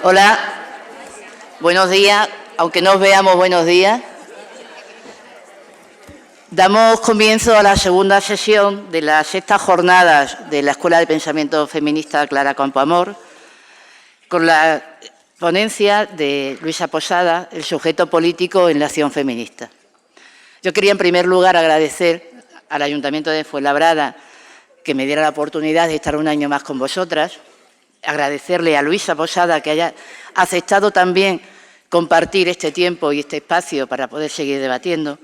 Hola, buenos días, aunque no os veamos, buenos días. Damos comienzo a la segunda sesión de las sextas jornadas de la Escuela de Pensamiento Feminista Clara Campoamor, con la ponencia de Luisa Posada, el sujeto político en la acción feminista. Yo quería, en primer lugar, agradecer al Ayuntamiento de Fuenlabrada que me diera la oportunidad de estar un año más con vosotras, agradecerle a Luisa Posada que haya aceptado también compartir este tiempo y este espacio para poder seguir debatiendo.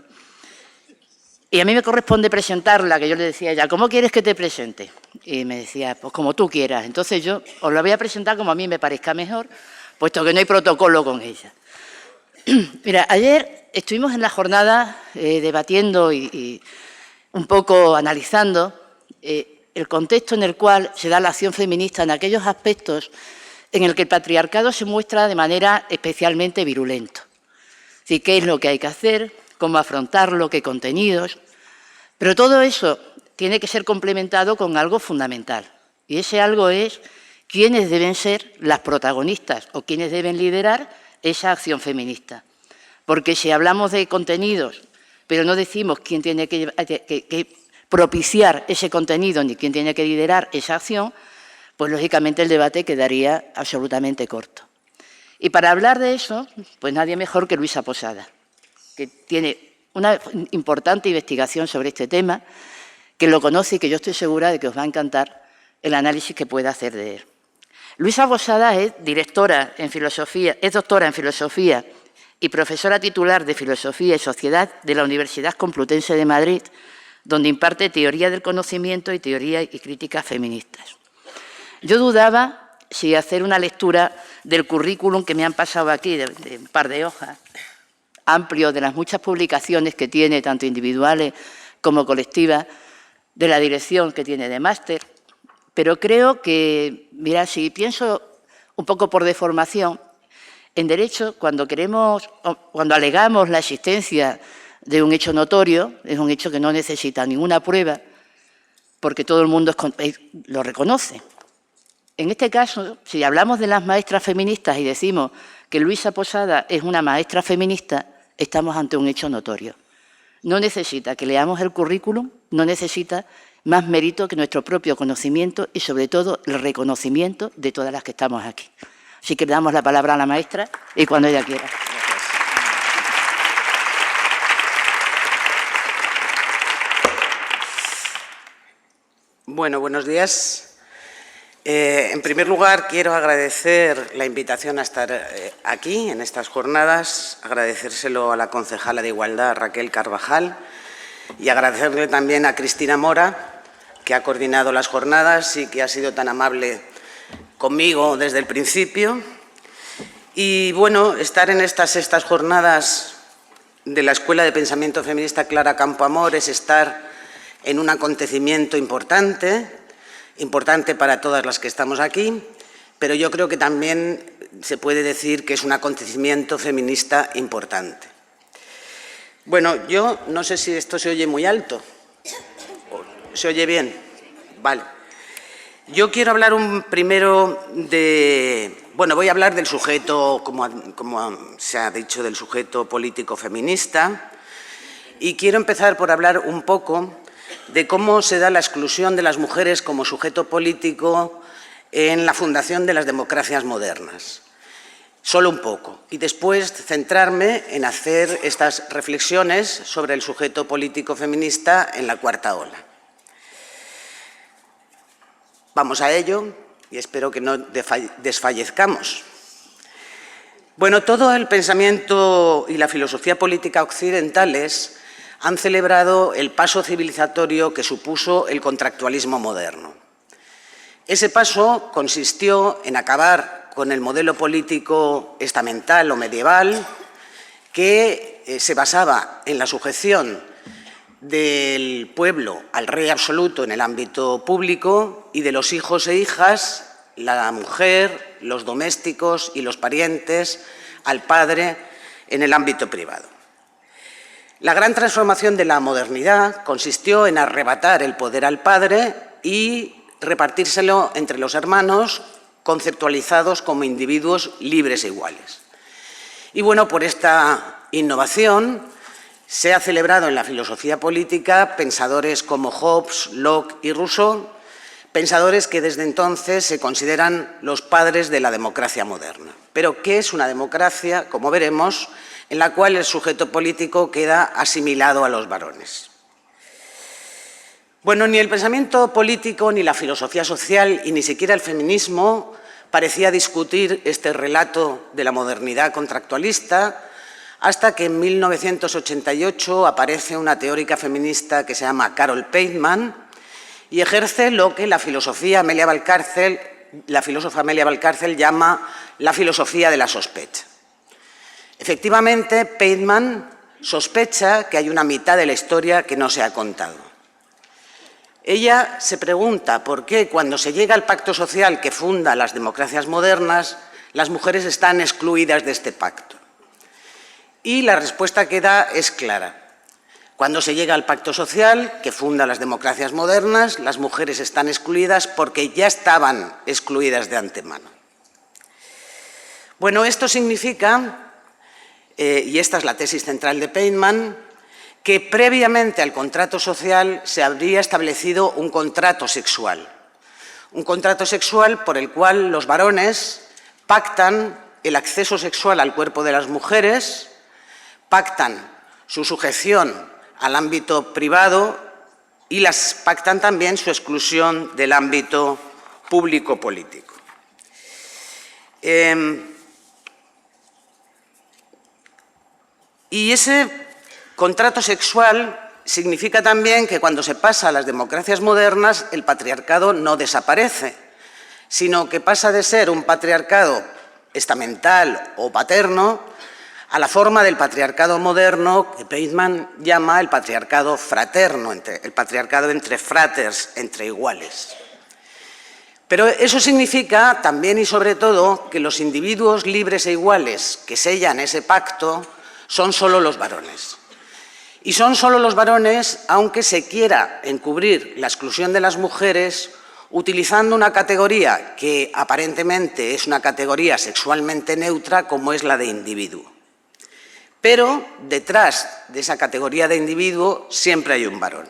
Y a mí me corresponde presentarla, que yo le decía a ella, ¿cómo quieres que te presente? Y me decía, pues como tú quieras. Entonces yo os la voy a presentar como a mí me parezca mejor, puesto que no hay protocolo con ella. Mira, ayer estuvimos en la jornada debatiendo y un poco analizando el contexto en el cual se da la acción feminista en aquellos aspectos en el que el patriarcado se muestra de manera especialmente virulento. Es decir, qué es lo que hay que hacer, cómo afrontarlo, qué contenidos. Pero todo eso tiene que ser complementado con algo fundamental. Y ese algo es quiénes deben ser las protagonistas o quiénes deben liderar esa acción feminista. Porque si hablamos de contenidos, pero no decimos quién tiene que propiciar ese contenido ni quién tiene que liderar esa acción, pues lógicamente el debate quedaría absolutamente corto. Y para hablar de eso, pues nadie mejor que Luisa Posada, que tiene una importante investigación sobre este tema, que lo conoce y que yo estoy segura de que os va a encantar el análisis que pueda hacer de él. Luisa Posada es doctora en filosofía y profesora titular de Filosofía y Sociedad de la Universidad Complutense de Madrid, donde imparte teoría del conocimiento y teoría y críticas feministas. Yo dudaba si hacer una lectura del currículum que me han pasado aquí, de un par de hojas, amplio, de las muchas publicaciones que tiene, tanto individuales como colectivas, de la dirección que tiene de máster, pero creo que, mira, si pienso un poco por deformación, en derecho, cuando alegamos la existencia de un hecho notorio, es un hecho que no necesita ninguna prueba, porque todo el mundo lo reconoce. En este caso, si hablamos de las maestras feministas y decimos que Luisa Posada es una maestra feminista, estamos ante un hecho notorio. No necesita que leamos el currículum, no necesita más mérito que nuestro propio conocimiento y, sobre todo, el reconocimiento de todas las que estamos aquí. Así que le damos la palabra a la maestra y cuando ella quiera. Bueno, buenos días. En primer lugar, quiero agradecer la invitación a estar aquí, en estas jornadas, agradecérselo a la concejala de Igualdad, Raquel Carvajal, y agradecerle también a Cristina Mora, que ha coordinado las jornadas y que ha sido tan amable conmigo desde el principio. Y, bueno, estar en estas sextas jornadas de la Escuela de Pensamiento Feminista Clara Campoamor es estar en un acontecimiento importante para todas las que estamos aquí, pero yo creo que también se puede decir que es un acontecimiento feminista importante. Bueno, yo no sé si esto se oye muy alto. ¿Se oye bien? Vale. Yo quiero hablar primero de... Bueno, voy a hablar del sujeto, como se ha dicho, del sujeto político feminista, y quiero empezar por hablar un poco de cómo se da la exclusión de las mujeres como sujeto político en la fundación de las democracias modernas. Solo un poco. Y después centrarme en hacer estas reflexiones sobre el sujeto político feminista en la cuarta ola. Vamos a ello y espero que no desfallezcamos. Bueno, todo el pensamiento y la filosofía política occidentales han celebrado el paso civilizatorio que supuso el contractualismo moderno. Ese paso consistió en acabar con el modelo político estamental o medieval que se basaba en la sujeción del pueblo al rey absoluto en el ámbito público y de los hijos e hijas, la mujer, los domésticos y los parientes, al padre en el ámbito privado. La gran transformación de la modernidad consistió en arrebatar el poder al padre y repartírselo entre los hermanos conceptualizados como individuos libres e iguales. Y bueno, por esta innovación se ha celebrado en la filosofía política pensadores como Hobbes, Locke y Rousseau, pensadores que desde entonces se consideran los padres de la democracia moderna. Pero, ¿qué es una democracia? Como veremos, en la cual el sujeto político queda asimilado a los varones. Bueno, ni el pensamiento político, ni la filosofía social y ni siquiera el feminismo parecía discutir este relato de la modernidad contractualista hasta que en 1988 aparece una teórica feminista que se llama Carol Pateman y ejerce lo que la filósofa Amelia Valcárcel llama la filosofía de la sospecha. Efectivamente, Pateman sospecha que hay una mitad de la historia que no se ha contado. Ella se pregunta por qué, cuando se llega al pacto social que funda las democracias modernas, las mujeres están excluidas de este pacto. Y la respuesta que da es clara. Cuando se llega al pacto social que funda las democracias modernas, las mujeres están excluidas porque ya estaban excluidas de antemano. Bueno, esto significa, y esta es la tesis central de Pateman, que previamente al contrato social se habría establecido un contrato sexual por el cual los varones pactan el acceso sexual al cuerpo de las mujeres, pactan su sujeción al ámbito privado y pactan también su exclusión del ámbito público-político. Y ese contrato sexual significa también que cuando se pasa a las democracias modernas el patriarcado no desaparece, sino que pasa de ser un patriarcado estamental o paterno a la forma del patriarcado moderno que Pateman llama el patriarcado fraterno, el patriarcado entre fraters, entre iguales. Pero eso significa también y sobre todo que los individuos libres e iguales que sellan ese pacto son solo los varones. Y son solo los varones, aunque se quiera encubrir la exclusión de las mujeres utilizando una categoría que aparentemente es una categoría sexualmente neutra como es la de individuo. Pero detrás de esa categoría de individuo siempre hay un varón.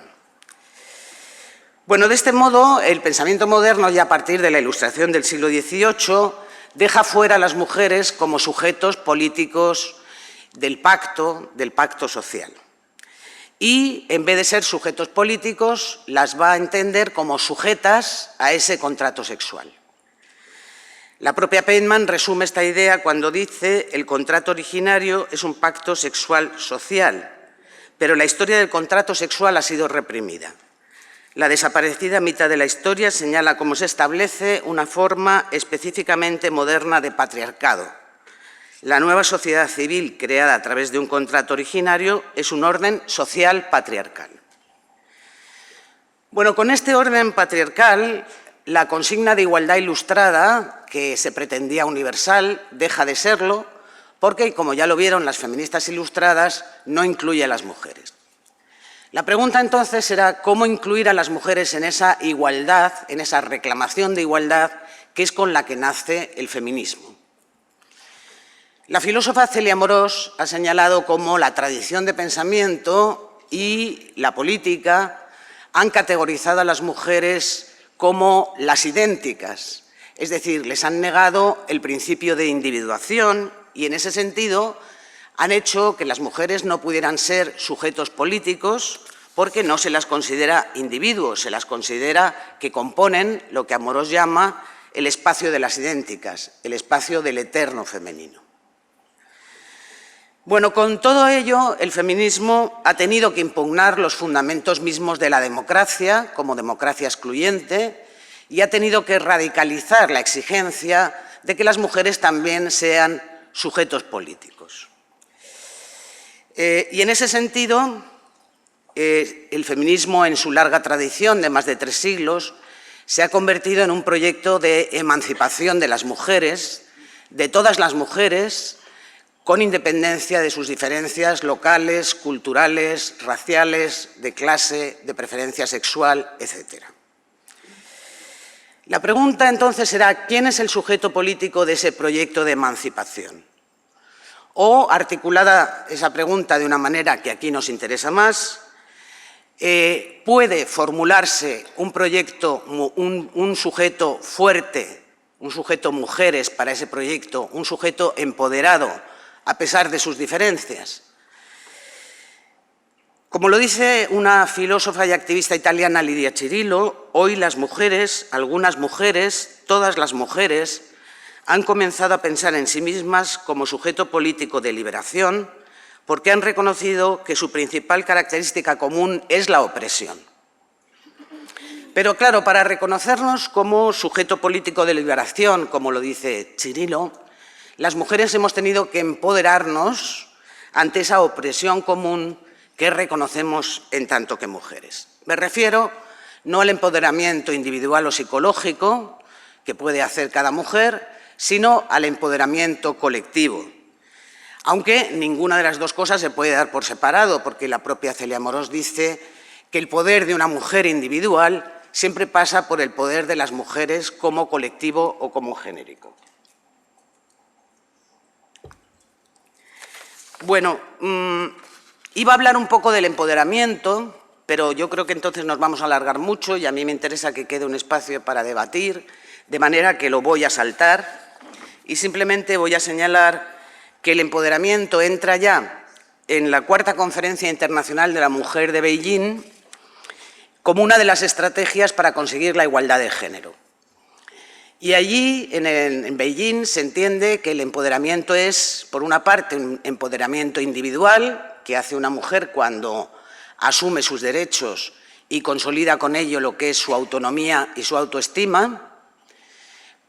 Bueno, de este modo, el pensamiento moderno, ya a partir de la Ilustración del siglo XVIII, deja fuera a las mujeres como sujetos políticos del pacto social. Y, en vez de ser sujetos políticos, las va a entender como sujetas a ese contrato sexual. La propia Pateman resume esta idea cuando dice: el contrato originario es un pacto sexual social, pero la historia del contrato sexual ha sido reprimida. La desaparecida mitad de la historia señala cómo se establece una forma específicamente moderna de patriarcado. La nueva sociedad civil creada a través de un contrato originario es un orden social patriarcal. Bueno, con este orden patriarcal, la consigna de igualdad ilustrada, que se pretendía universal, deja de serlo, porque, como ya lo vieron las feministas ilustradas, no incluye a las mujeres. La pregunta entonces será cómo incluir a las mujeres en esa igualdad, en esa reclamación de igualdad, que es con la que nace el feminismo. La filósofa Celia Amorós ha señalado cómo la tradición de pensamiento y la política han categorizado a las mujeres como las idénticas, es decir, les han negado el principio de individuación y, en ese sentido, han hecho que las mujeres no pudieran ser sujetos políticos porque no se las considera individuos, se las considera que componen lo que Amorós llama el espacio de las idénticas, el espacio del eterno femenino. Bueno, con todo ello, el feminismo ha tenido que impugnar los fundamentos mismos de la democracia, como democracia excluyente, y ha tenido que radicalizar la exigencia de que las mujeres también sean sujetos políticos. Y en ese sentido, el feminismo, en su larga tradición de más de 3 siglos, se ha convertido en un proyecto de emancipación de las mujeres, de todas las mujeres, con independencia de sus diferencias locales, culturales, raciales, de clase, de preferencia sexual, etc. La pregunta entonces será, ¿quién es el sujeto político de ese proyecto de emancipación? O, articulada esa pregunta de una manera que aquí nos interesa más, ¿puede formularse un proyecto, un sujeto fuerte, un sujeto mujeres para ese proyecto, un sujeto empoderado a pesar de sus diferencias? Como lo dice una filósofa y activista italiana, Lidia Cirillo, hoy las mujeres, algunas mujeres, todas las mujeres, han comenzado a pensar en sí mismas como sujeto político de liberación porque han reconocido que su principal característica común es la opresión. Pero claro, para reconocernos como sujeto político de liberación, como lo dice Cirillo, las mujeres hemos tenido que empoderarnos ante esa opresión común que reconocemos en tanto que mujeres. Me refiero no al empoderamiento individual o psicológico que puede hacer cada mujer, sino al empoderamiento colectivo. Aunque ninguna de las dos cosas se puede dar por separado, porque la propia Celia Amorós dice que el poder de una mujer individual siempre pasa por el poder de las mujeres como colectivo o como genérico. Bueno, iba a hablar un poco del empoderamiento, pero yo creo que entonces nos vamos a alargar mucho y a mí me interesa que quede un espacio para debatir, de manera que lo voy a saltar y simplemente voy a señalar que el empoderamiento entra ya en la Cuarta Conferencia Internacional de la Mujer de Beijing como una de las estrategias para conseguir la igualdad de género. Y allí, en Beijing, se entiende que el empoderamiento es, por una parte, un empoderamiento individual que hace una mujer cuando asume sus derechos y consolida con ello lo que es su autonomía y su autoestima,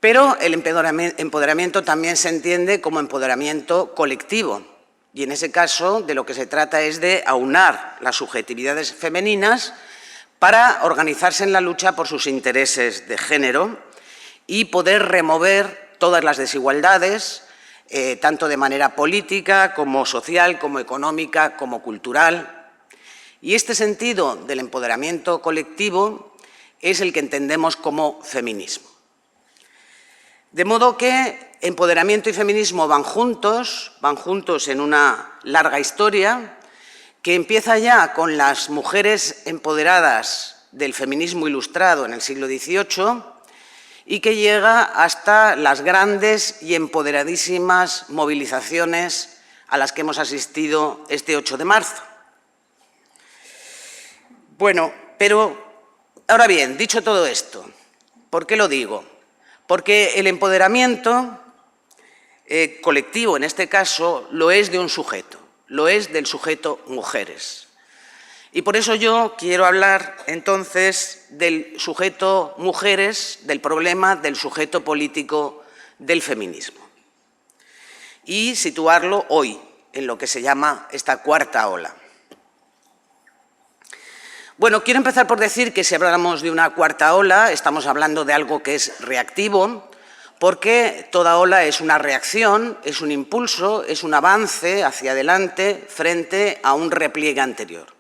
pero el empoderamiento también se entiende como empoderamiento colectivo. Y en ese caso, de lo que se trata es de aunar las subjetividades femeninas para organizarse en la lucha por sus intereses de género y poder remover todas las desigualdades, tanto de manera política como social, como económica, como cultural. Y este sentido del empoderamiento colectivo es el que entendemos como feminismo. De modo que empoderamiento y feminismo van juntos en una larga historia que empieza ya con las mujeres empoderadas del feminismo ilustrado en el siglo XVIII y que llega hasta las grandes y empoderadísimas movilizaciones a las que hemos asistido este 8 de marzo. Bueno, pero ahora bien, dicho todo esto, ¿por qué lo digo? Porque el empoderamiento colectivo, en este caso, lo es de un sujeto, lo es del sujeto mujeres. Y por eso yo quiero hablar entonces del sujeto mujeres, del problema del sujeto político del feminismo. Y situarlo hoy en lo que se llama esta cuarta ola. Bueno, quiero empezar por decir que si hablamos de una cuarta ola, estamos hablando de algo que es reactivo, porque toda ola es una reacción, es un impulso, es un avance hacia adelante frente a un repliegue anterior.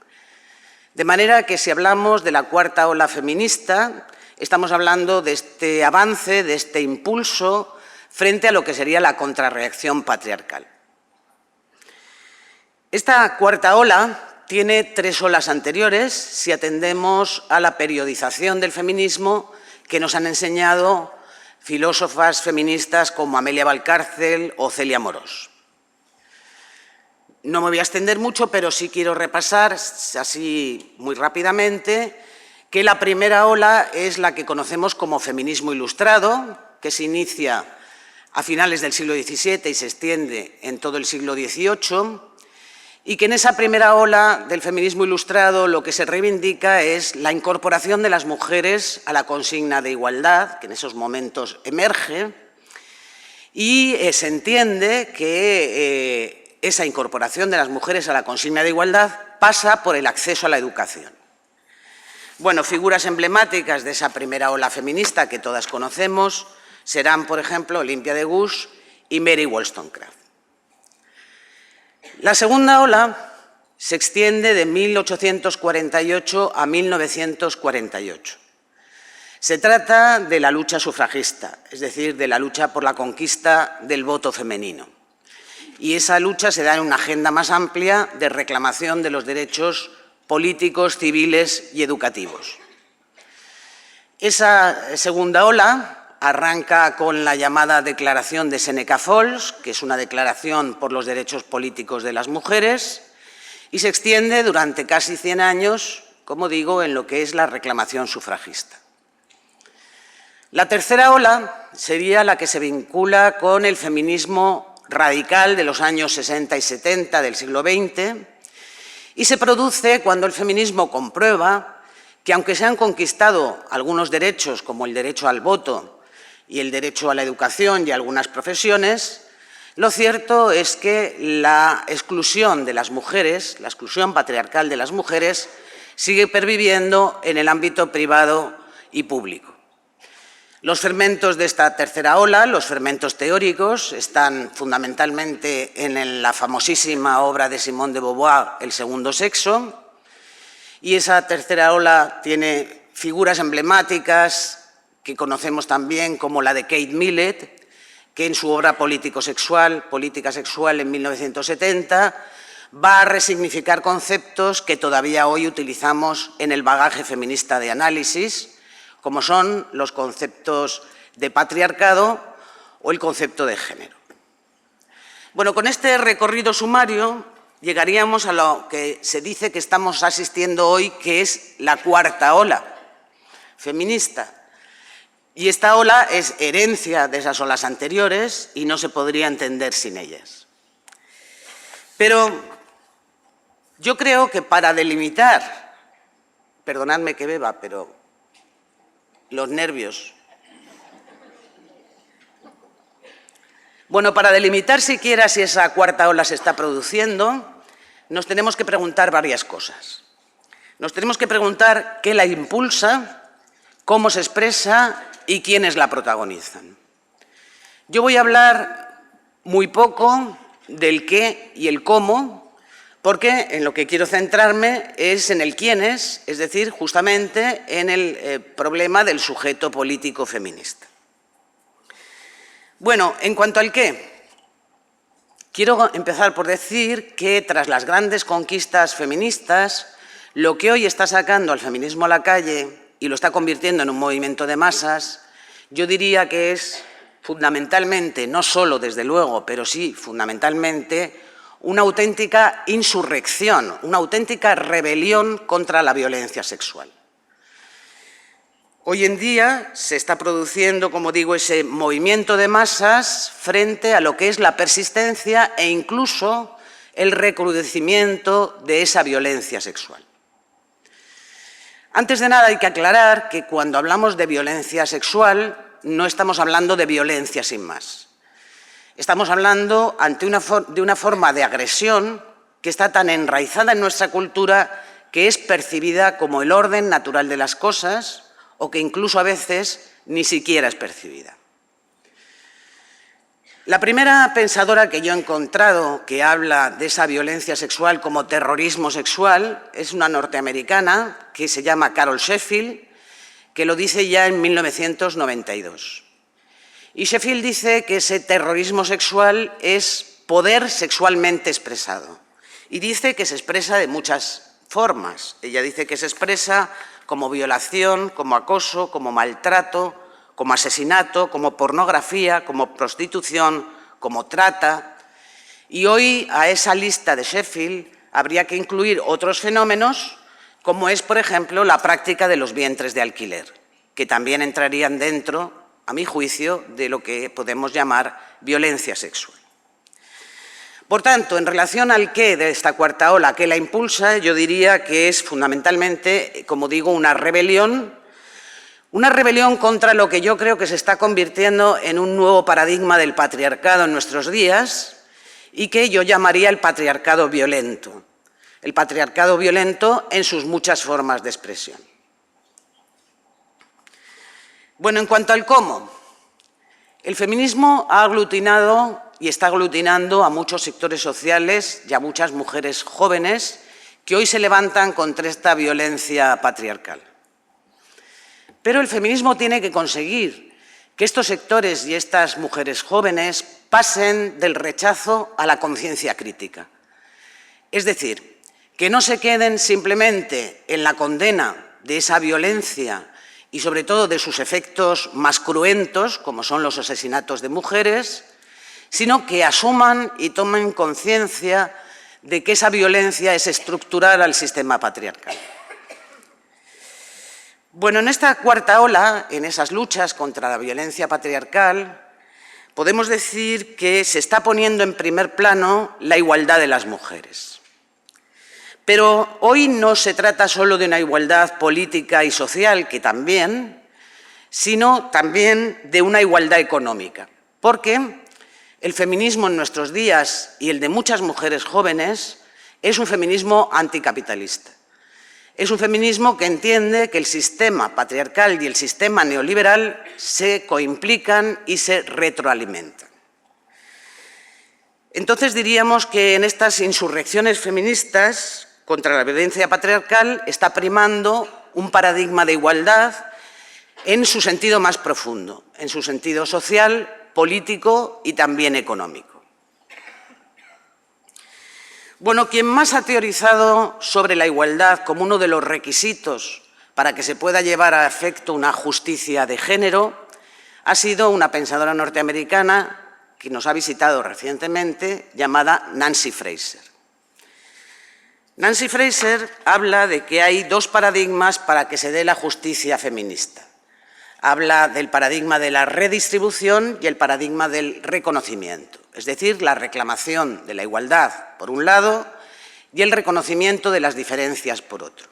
De manera que si hablamos de la cuarta ola feminista, estamos hablando de este avance, de este impulso frente a lo que sería la contrarreacción patriarcal. Esta cuarta ola tiene tres olas anteriores si atendemos a la periodización del feminismo que nos han enseñado filósofas feministas como Amelia Valcárcel o Celia Amorós. No me voy a extender mucho, pero sí quiero repasar, así muy rápidamente, que la primera ola es la que conocemos como feminismo ilustrado, que se inicia a finales del siglo XVII y se extiende en todo el siglo XVIII, y que en esa primera ola del feminismo ilustrado lo que se reivindica es la incorporación de las mujeres a la consigna de igualdad, que en esos momentos emerge, y se entiende que esa incorporación de las mujeres a la consigna de igualdad pasa por el acceso a la educación. Bueno, figuras emblemáticas de esa primera ola feminista que todas conocemos serán, por ejemplo, Olympia de Gouges y Mary Wollstonecraft. La segunda ola se extiende de 1848 a 1948. Se trata de la lucha sufragista, es decir, de la lucha por la conquista del voto femenino. Y esa lucha se da en una agenda más amplia de reclamación de los derechos políticos, civiles y educativos. Esa segunda ola arranca con la llamada Declaración de Seneca Falls, que es una declaración por los derechos políticos de las mujeres, y se extiende durante casi 100 años, como digo, en lo que es la reclamación sufragista. La tercera ola sería la que se vincula con el feminismo radical de los años 60 y 70 del siglo XX y se produce cuando el feminismo comprueba que, aunque se han conquistado algunos derechos, como el derecho al voto y el derecho a la educación y a algunas profesiones, lo cierto es que la exclusión de las mujeres, la exclusión patriarcal de las mujeres, sigue perviviendo en el ámbito privado y público. Los fermentos de esta tercera ola, los fermentos teóricos, están fundamentalmente en la famosísima obra de Simone de Beauvoir, El segundo sexo, y esa tercera ola tiene figuras emblemáticas que conocemos también como la de Kate Millett, que en su obra Política sexual en 1970, va a resignificar conceptos que todavía hoy utilizamos en el bagaje feminista de análisis, como son los conceptos de patriarcado o el concepto de género. Bueno, con este recorrido sumario llegaríamos a lo que se dice que estamos asistiendo hoy, que es la cuarta ola feminista. Y esta ola es herencia de esas olas anteriores y no se podría entender sin ellas. Pero yo creo que para delimitar, perdonadme que beba, pero los nervios. Bueno, para delimitar siquiera si esa cuarta ola se está produciendo, nos tenemos que preguntar varias cosas. Nos tenemos que preguntar qué la impulsa, cómo se expresa y quiénes la protagonizan. Yo voy a hablar muy poco del qué y el cómo, porque en lo que quiero centrarme es en el quiénes, es decir, justamente en el problema del sujeto político feminista. Bueno, en cuanto al qué, quiero empezar por decir que tras las grandes conquistas feministas, lo que hoy está sacando al feminismo a la calle y lo está convirtiendo en un movimiento de masas, yo diría que es fundamentalmente, no solo desde luego, pero sí fundamentalmente, una auténtica insurrección, una auténtica rebelión contra la violencia sexual. Hoy en día se está produciendo, como digo, ese movimiento de masas frente a lo que es la persistencia e incluso el recrudecimiento de esa violencia sexual. Antes de nada hay que aclarar que cuando hablamos de violencia sexual no estamos hablando de violencia sin más. Estamos hablando de una forma de agresión que está tan enraizada en nuestra cultura que es percibida como el orden natural de las cosas o que incluso a veces ni siquiera es percibida. La primera pensadora que yo he encontrado que habla de esa violencia sexual como terrorismo sexual es una norteamericana que se llama Carol Sheffield, que lo dice ya en 1992. Y Sheffield dice que ese terrorismo sexual es poder sexualmente expresado. Y dice que se expresa de muchas formas. Ella dice que se expresa como violación, como acoso, como maltrato, como asesinato, como pornografía, como prostitución, como trata. Y hoy a esa lista de Sheffield habría que incluir otros fenómenos, como es, por ejemplo, la práctica de los vientres de alquiler, que también entrarían dentro, a mi juicio, de lo que podemos llamar violencia sexual. Por tanto, en relación al qué de esta cuarta ola, que la impulsa, yo diría que es fundamentalmente, como digo, una rebelión contra lo que yo creo que se está convirtiendo en un nuevo paradigma del patriarcado en nuestros días y que yo llamaría el patriarcado violento. El patriarcado violento en sus muchas formas de expresión. Bueno, en cuanto al cómo, el feminismo ha aglutinado y está aglutinando a muchos sectores sociales y a muchas mujeres jóvenes que hoy se levantan contra esta violencia patriarcal. Pero el feminismo tiene que conseguir que estos sectores y estas mujeres jóvenes pasen del rechazo a la conciencia crítica. Es decir, que no se queden simplemente en la condena de esa violencia y sobre todo de sus efectos más cruentos, como son los asesinatos de mujeres, sino que asuman y tomen conciencia de que esa violencia es estructural al sistema patriarcal. Bueno, en esta cuarta ola, en esas luchas contra la violencia patriarcal, podemos decir que se está poniendo en primer plano la igualdad de las mujeres. Pero hoy no se trata solo de una igualdad política y social, que también, sino también de una igualdad económica, porque el feminismo en nuestros días y el de muchas mujeres jóvenes es un feminismo anticapitalista. Es un feminismo que entiende que el sistema patriarcal y el sistema neoliberal se coimplican y se retroalimentan. Entonces diríamos que en estas insurrecciones feministas contra la violencia patriarcal está primando un paradigma de igualdad en su sentido más profundo, en su sentido social, político y también económico. Bueno, quien más ha teorizado sobre la igualdad como uno de los requisitos para que se pueda llevar a efecto una justicia de género ha sido una pensadora norteamericana que nos ha visitado recientemente, llamada Nancy Fraser. Nancy Fraser habla de que hay dos paradigmas para que se dé la justicia feminista. Habla del paradigma de la redistribución y el paradigma del reconocimiento, es decir, la reclamación de la igualdad por un lado y el reconocimiento de las diferencias por otro.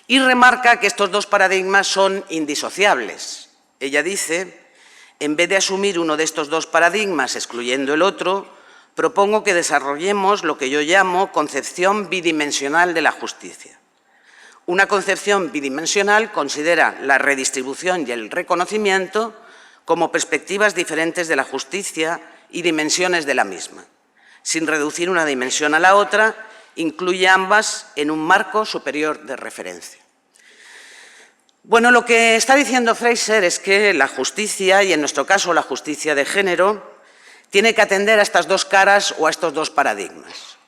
Y remarca que estos dos paradigmas son indisociables. Ella dice, en vez de asumir uno de estos dos paradigmas excluyendo el otro, propongo que desarrollemos lo que yo llamo concepción bidimensional de la justicia. Una concepción bidimensional considera la redistribución y el reconocimiento como perspectivas diferentes de la justicia y dimensiones de la misma. Sin reducir una dimensión a la otra, incluye ambas en un marco superior de referencia. Bueno, lo que está diciendo Fraser es que la justicia, y en nuestro caso la justicia de género, tiene que atender a estas dos caras o a estos dos paradigmas.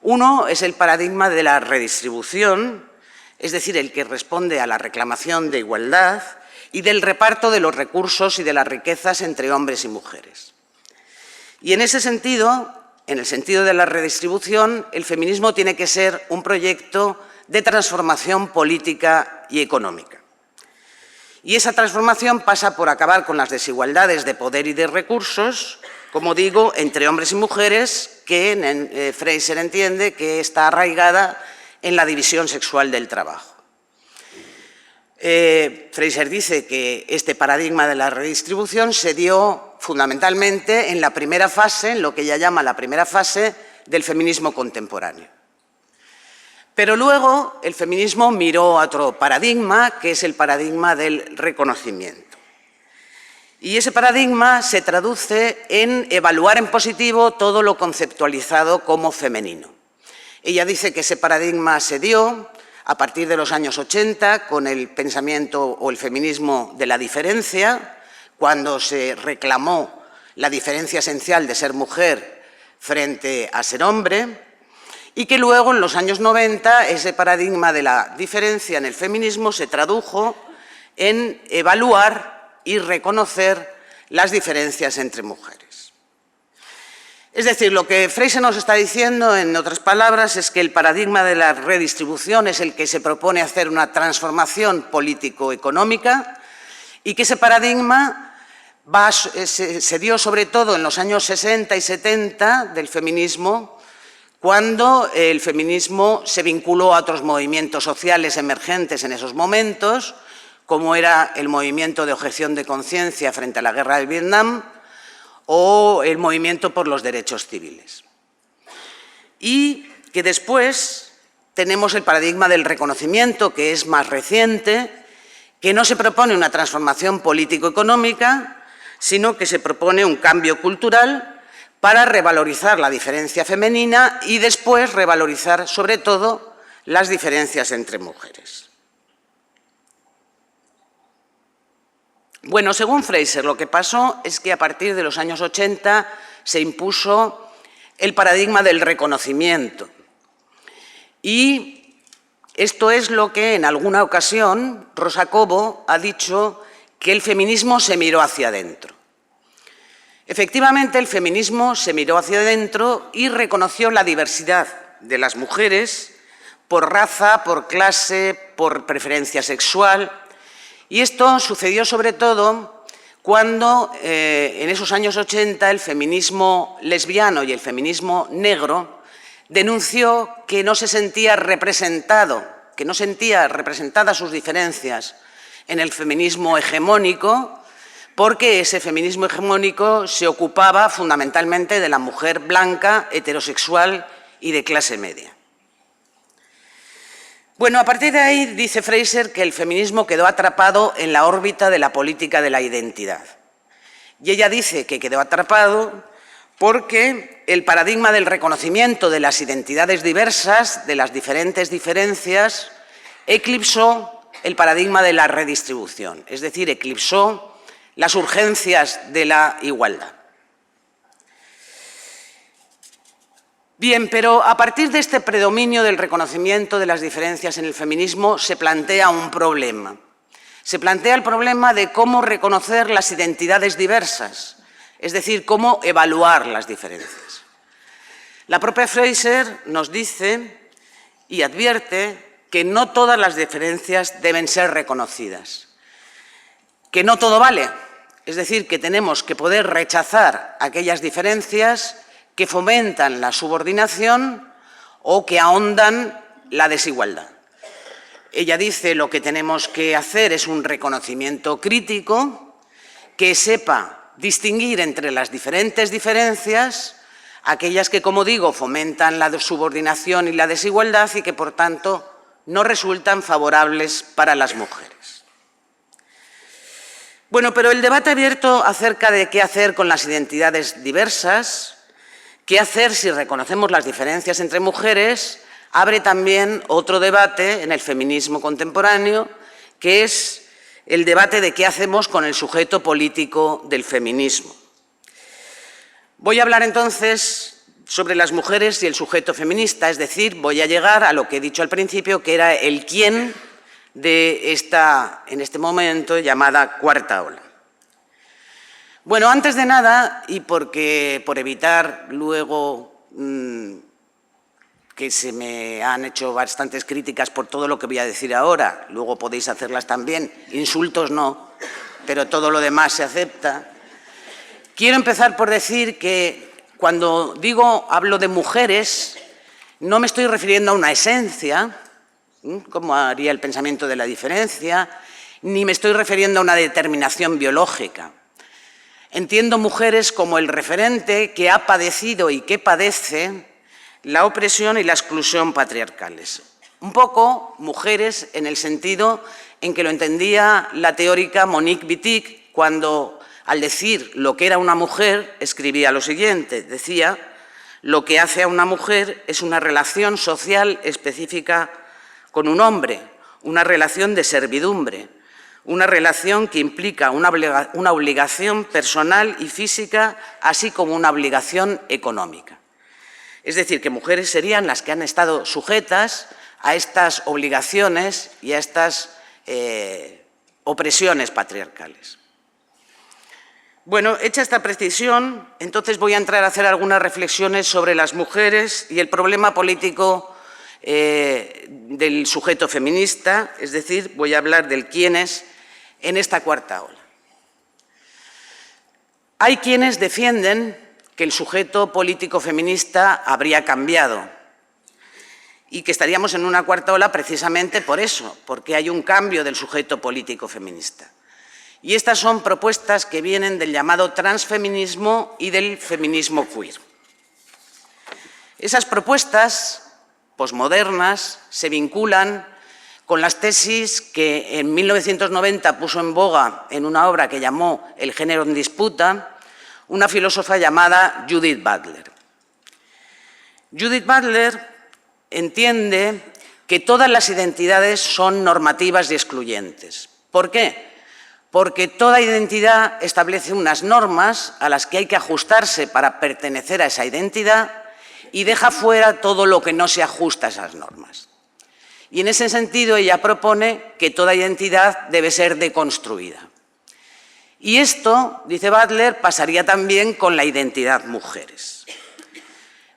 Uno es el paradigma de la redistribución, es decir, el que responde a la reclamación de igualdad y del reparto de los recursos y de las riquezas entre hombres y mujeres. Y en ese sentido, en el sentido de la redistribución, el feminismo tiene que ser un proyecto de transformación política y económica. Y esa transformación pasa por acabar con las desigualdades de poder y de recursos, como digo, entre hombres y mujeres, que Fraser entiende que está arraigada en la división sexual del trabajo. Fraser dice que este paradigma de la redistribución se dio fundamentalmente en la primera fase, en lo que ella llama la primera fase del feminismo contemporáneo. Pero luego el feminismo miró a otro paradigma, que es el paradigma del reconocimiento. Y ese paradigma se traduce en evaluar en positivo todo lo conceptualizado como femenino. Ella dice que ese paradigma se dio a partir de los años 80 con el pensamiento o el feminismo de la diferencia, cuando se reclamó la diferencia esencial de ser mujer frente a ser hombre, y que luego en los años 90 ese paradigma de la diferencia en el feminismo se tradujo en evaluar y reconocer las diferencias entre mujeres. Es decir, lo que Fraser nos está diciendo, en otras palabras, es que el paradigma de la redistribución es el que se propone hacer una transformación político-económica y que ese paradigma se dio sobre todo en los años 60 y 70 del feminismo, cuando el feminismo se vinculó a otros movimientos sociales emergentes en esos momentos, como era el movimiento de objeción de conciencia frente a la guerra de Vietnam, o el movimiento por los derechos civiles. Y que después tenemos el paradigma del reconocimiento, que es más reciente, que no se propone una transformación político-económica, sino que se propone un cambio cultural para revalorizar la diferencia femenina y después revalorizar, sobre todo, las diferencias entre mujeres. Bueno, según Fraser, lo que pasó es que a partir de los años 80 se impuso el paradigma del reconocimiento. Y esto es lo que en alguna ocasión Rosa Cobo ha dicho, que el feminismo se miró hacia adentro. Efectivamente, el feminismo se miró hacia adentro y reconoció la diversidad de las mujeres por raza, por clase, por preferencia sexual. Y esto sucedió sobre todo cuando en esos años 80 el feminismo lesbiano y el feminismo negro denunció que no se sentía representado, que no sentía representadas sus diferencias en el feminismo hegemónico, porque ese feminismo hegemónico se ocupaba fundamentalmente de la mujer blanca, heterosexual y de clase media. Bueno, a partir de ahí dice Fraser que el feminismo quedó atrapado en la órbita de la política de la identidad. Y ella dice que quedó atrapado porque el paradigma del reconocimiento de las identidades diversas, de las diferentes diferencias, eclipsó el paradigma de la redistribución, es decir, eclipsó las urgencias de la igualdad. Bien, pero a partir de este predominio del reconocimiento de las diferencias en el feminismo se plantea un problema. Se plantea el problema de cómo reconocer las identidades diversas, es decir, cómo evaluar las diferencias. La propia Fraser nos dice y advierte que no todas las diferencias deben ser reconocidas, que no todo vale, es decir, que tenemos que poder rechazar aquellas diferencias que fomentan la subordinación o que ahondan la desigualdad. Ella dice lo que tenemos que hacer es un reconocimiento crítico que sepa distinguir entre las diferentes diferencias, aquellas que, como digo, fomentan la subordinación y la desigualdad y que, por tanto, no resultan favorables para las mujeres. Bueno, pero el debate abierto acerca de qué hacer con las identidades diversas, qué hacer si reconocemos las diferencias entre mujeres, abre también otro debate en el feminismo contemporáneo, que es el debate de qué hacemos con el sujeto político del feminismo. Voy a hablar entonces sobre las mujeres y el sujeto feminista, es decir, voy a llegar a lo que he dicho al principio, que era el quién de esta, en este momento, llamada cuarta ola. Bueno, antes de nada, y por evitar luego que se me han hecho bastantes críticas por todo lo que voy a decir ahora, luego podéis hacerlas también, insultos no, pero todo lo demás se acepta. Quiero empezar por decir que cuando hablo de mujeres, no me estoy refiriendo a una esencia, como haría el pensamiento de la diferencia, ni me estoy refiriendo a una determinación biológica. Entiendo mujeres como el referente que ha padecido y que padece la opresión y la exclusión patriarcales. Un poco mujeres en el sentido en que lo entendía la teórica Monique Wittig cuando, al decir lo que era una mujer, escribía lo siguiente, decía: lo que hace a una mujer es una relación social específica con un hombre, una relación de servidumbre, una relación que implica una obligación personal y física, así como una obligación económica. Es decir, que mujeres serían las que han estado sujetas a estas obligaciones y a estas opresiones patriarcales. Bueno, hecha esta precisión, entonces voy a entrar a hacer algunas reflexiones sobre las mujeres y el problema político del sujeto feminista, es decir, voy a hablar del quiénes en esta cuarta ola. Hay quienes defienden que el sujeto político feminista habría cambiado y que estaríamos en una cuarta ola precisamente por eso, porque hay un cambio del sujeto político feminista. Y estas son propuestas que vienen del llamado transfeminismo y del feminismo queer. Esas propuestas posmodernas se vinculan con las tesis que en 1990 puso en boga en una obra que llamó El género en disputa, una filósofa llamada Judith Butler. Judith Butler entiende que todas las identidades son normativas y excluyentes. ¿Por qué? porque toda identidad establece unas normas a las que hay que ajustarse para pertenecer a esa identidad y deja fuera todo lo que no se ajusta a esas normas. Y en ese sentido ella propone que toda identidad debe ser deconstruida. Y esto, dice Butler, pasaría también con la identidad mujeres.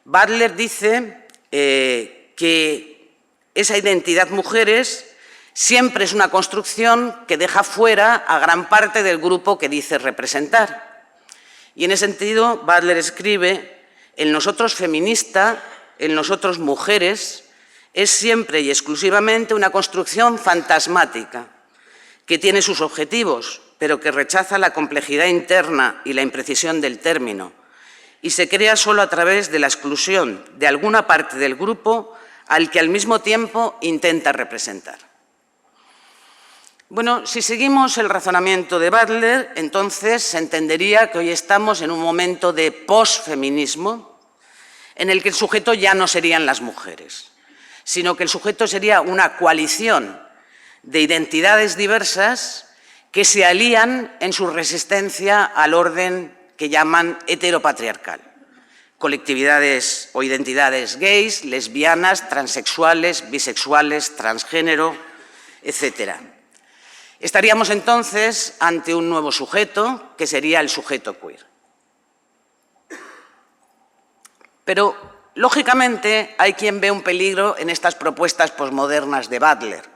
Butler dice que esa identidad mujeres siempre es una construcción que deja fuera a gran parte del grupo que dice representar. Y en ese sentido, Butler escribe: el nosotros feminista, el nosotros mujeres, es siempre y exclusivamente una construcción fantasmática que tiene sus objetivos, pero que rechaza la complejidad interna y la imprecisión del término, y se crea solo a través de la exclusión de alguna parte del grupo al que al mismo tiempo intenta representar. Bueno, si seguimos el razonamiento de Butler, entonces se entendería que hoy estamos en un momento de posfeminismo en el que el sujeto ya no serían las mujeres, sino que el sujeto sería una coalición de identidades diversas que se alían en su resistencia al orden que llaman heteropatriarcal. Colectividades o identidades gays, lesbianas, transexuales, bisexuales, transgénero, etc. Estaríamos entonces ante un nuevo sujeto, que sería el sujeto queer. Pero, lógicamente, hay quien ve un peligro en estas propuestas posmodernas de Butler.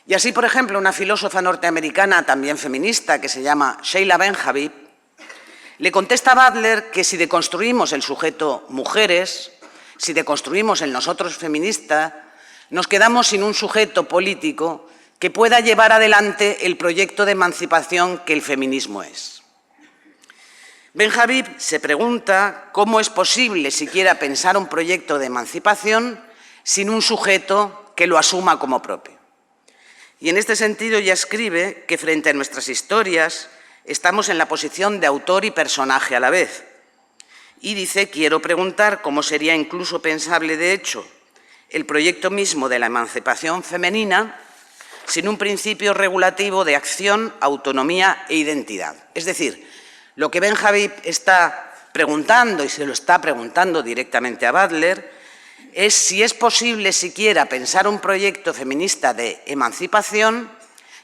Y así, por ejemplo, una filósofa norteamericana, también feminista, que se llama Sheila Benhabib, le contesta a Butler que si deconstruimos el sujeto mujeres, si deconstruimos el nosotros feminista, nos quedamos sin un sujeto político que pueda llevar adelante el proyecto de emancipación que el feminismo es. Benhabib se pregunta cómo es posible siquiera pensar un proyecto de emancipación sin un sujeto que lo asuma como propio. Y en este sentido ella escribe que frente a nuestras historias estamos en la posición de autor y personaje a la vez. Y dice: quiero preguntar cómo sería incluso pensable, de hecho, el proyecto mismo de la emancipación femenina sin un principio regulativo de acción, autonomía e identidad. Es decir, lo que Benhabib está preguntando, y se lo está preguntando directamente a Butler, es si es posible siquiera pensar un proyecto feminista de emancipación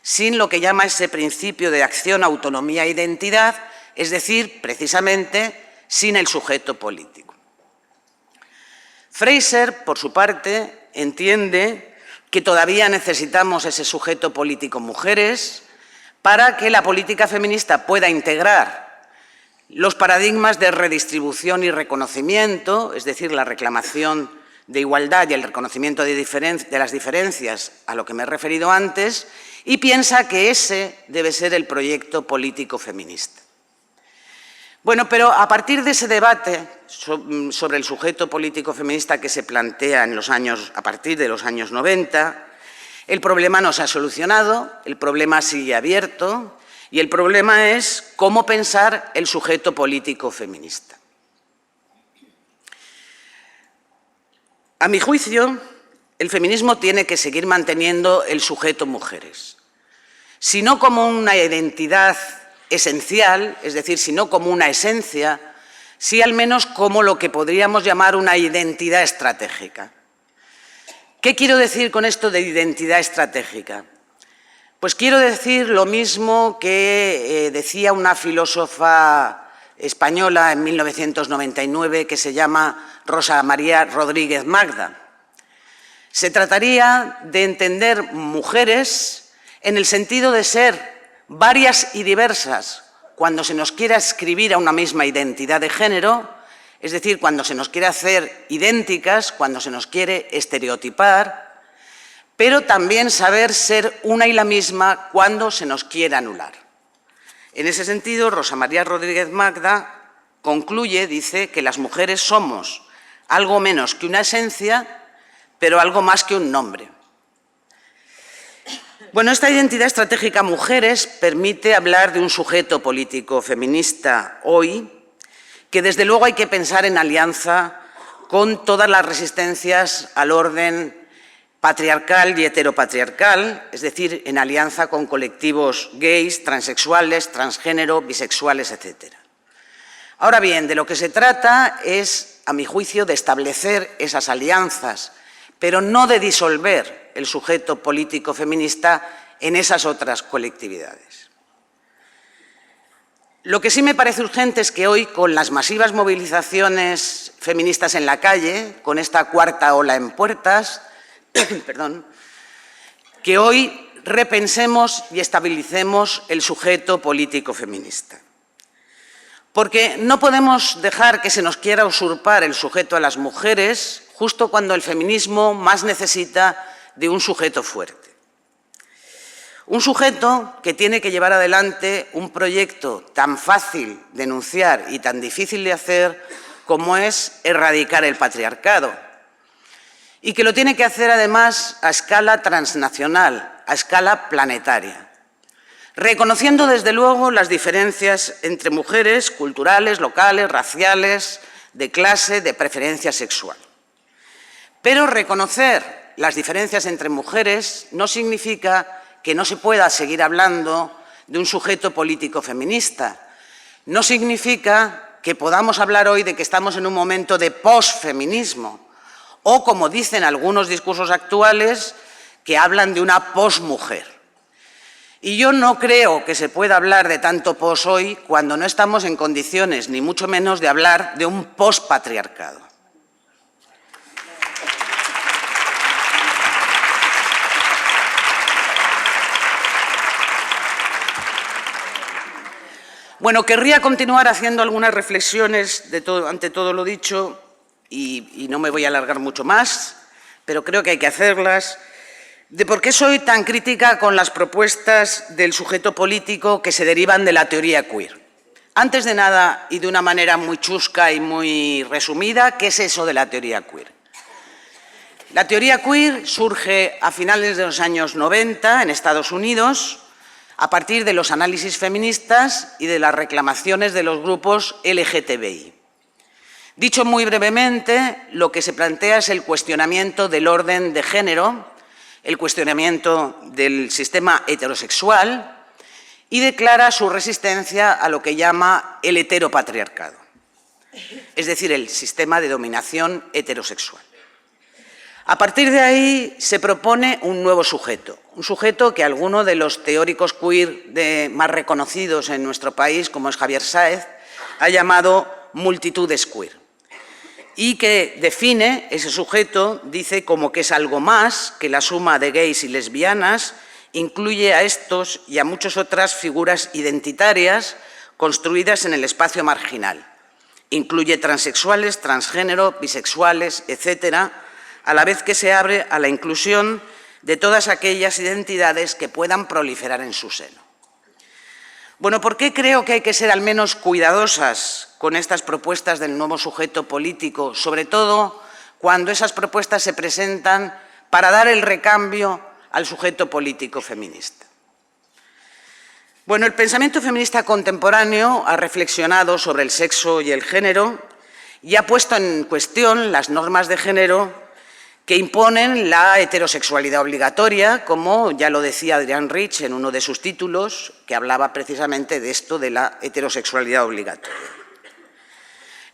sin lo que llama ese principio de acción, autonomía e identidad, es decir, precisamente, sin el sujeto político. Fraser, por su parte, entiende que todavía necesitamos ese sujeto político mujeres para que la política feminista pueda integrar los paradigmas de redistribución y reconocimiento, es decir, la reclamación de igualdad y el reconocimiento de las diferencias a lo que me he referido antes, y piensa que ese debe ser el proyecto político feminista. Bueno, pero a partir de ese debate sobre el sujeto político feminista que se plantea a partir de los años 90, el problema no se ha solucionado, el problema sigue abierto, y el problema es cómo pensar el sujeto político feminista. A mi juicio, el feminismo tiene que seguir manteniendo el sujeto mujeres, si no como una identidad esencial, es decir, si no como una esencia, sí al menos como lo que podríamos llamar una identidad estratégica. ¿Qué quiero decir con esto de identidad estratégica? Pues quiero decir lo mismo que decía una filósofa española en 1999 que se llama Rosa María Rodríguez Magda. Se trataría de entender mujeres en el sentido de ser varias y diversas cuando se nos quiera escribir a una misma identidad de género, es decir, cuando se nos quiere hacer idénticas, cuando se nos quiere estereotipar, pero también saber ser una y la misma cuando se nos quiere anular. En ese sentido, Rosa María Rodríguez Magda concluye, dice, que las mujeres somos algo menos que una esencia, pero algo más que un nombre. Bueno, esta identidad estratégica mujeres permite hablar de un sujeto político feminista hoy que desde luego hay que pensar en alianza con todas las resistencias al orden patriarcal y heteropatriarcal, es decir, en alianza con colectivos gays, transexuales, transgénero, bisexuales, etc. Ahora bien, de lo que se trata es, a mi juicio, de establecer esas alianzas, pero no de disolver el sujeto político feminista en esas otras colectividades. Lo que sí me parece urgente es que hoy, con las masivas movilizaciones feministas en la calle, con esta cuarta ola en puertas, que hoy repensemos y estabilicemos el sujeto político feminista. Porque no podemos dejar que se nos quiera usurpar el sujeto a las mujeres justo cuando el feminismo más necesita de un sujeto fuerte. Un sujeto que tiene que llevar adelante un proyecto tan fácil de enunciar y tan difícil de hacer como es erradicar el patriarcado. Y que lo tiene que hacer además a escala transnacional, a escala planetaria, reconociendo desde luego las diferencias entre mujeres culturales, locales, raciales, de clase, de preferencia sexual. Pero reconocer las diferencias entre mujeres no significa que no se pueda seguir hablando de un sujeto político feminista. No significa que podamos hablar hoy de que estamos en un momento de posfeminismo o, como dicen algunos discursos actuales, que hablan de una posmujer. Y yo no creo que se pueda hablar de tanto pos hoy cuando no estamos en condiciones, ni mucho menos, de hablar de un pospatriarcado. Bueno, querría continuar haciendo algunas reflexiones ante todo lo dicho y no me voy a alargar mucho más, pero creo que hay que hacerlas, de por qué soy tan crítica con las propuestas del sujeto político que se derivan de la teoría queer. Antes de nada, y de una manera muy chusca y muy resumida, ¿qué es eso de la teoría queer? La teoría queer surge a finales de los años 90 en Estados Unidos, a partir de los análisis feministas y de las reclamaciones de los grupos LGTBI. Dicho muy brevemente, lo que se plantea es el cuestionamiento del orden de género, el cuestionamiento del sistema heterosexual y declara su resistencia a lo que llama el heteropatriarcado, es decir, el sistema de dominación heterosexual. A partir de ahí se propone un nuevo sujeto, un sujeto que alguno de los teóricos queer más reconocidos en nuestro país, como es Javier Sáez, ha llamado multitudes queer, y que define ese sujeto, dice, como que es algo más que la suma de gays y lesbianas, incluye a estos y a muchas otras figuras identitarias construidas en el espacio marginal, incluye transexuales, transgénero, bisexuales, etcétera, a la vez que se abre a la inclusión de todas aquellas identidades que puedan proliferar en su seno. Bueno, ¿por qué creo que hay que ser al menos cuidadosas con estas propuestas del nuevo sujeto político, sobre todo cuando esas propuestas se presentan para dar el recambio al sujeto político feminista? Bueno, el pensamiento feminista contemporáneo ha reflexionado sobre el sexo y el género y ha puesto en cuestión las normas de género que imponen la heterosexualidad obligatoria, como ya lo decía Adrienne Rich en uno de sus títulos, que hablaba precisamente de esto de la heterosexualidad obligatoria.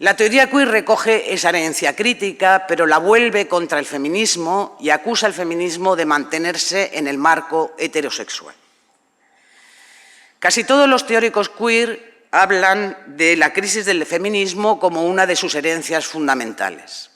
La teoría queer recoge esa herencia crítica, pero la vuelve contra el feminismo y acusa al feminismo de mantenerse en el marco heterosexual. Casi todos los teóricos queer hablan de la crisis del feminismo como una de sus herencias fundamentales.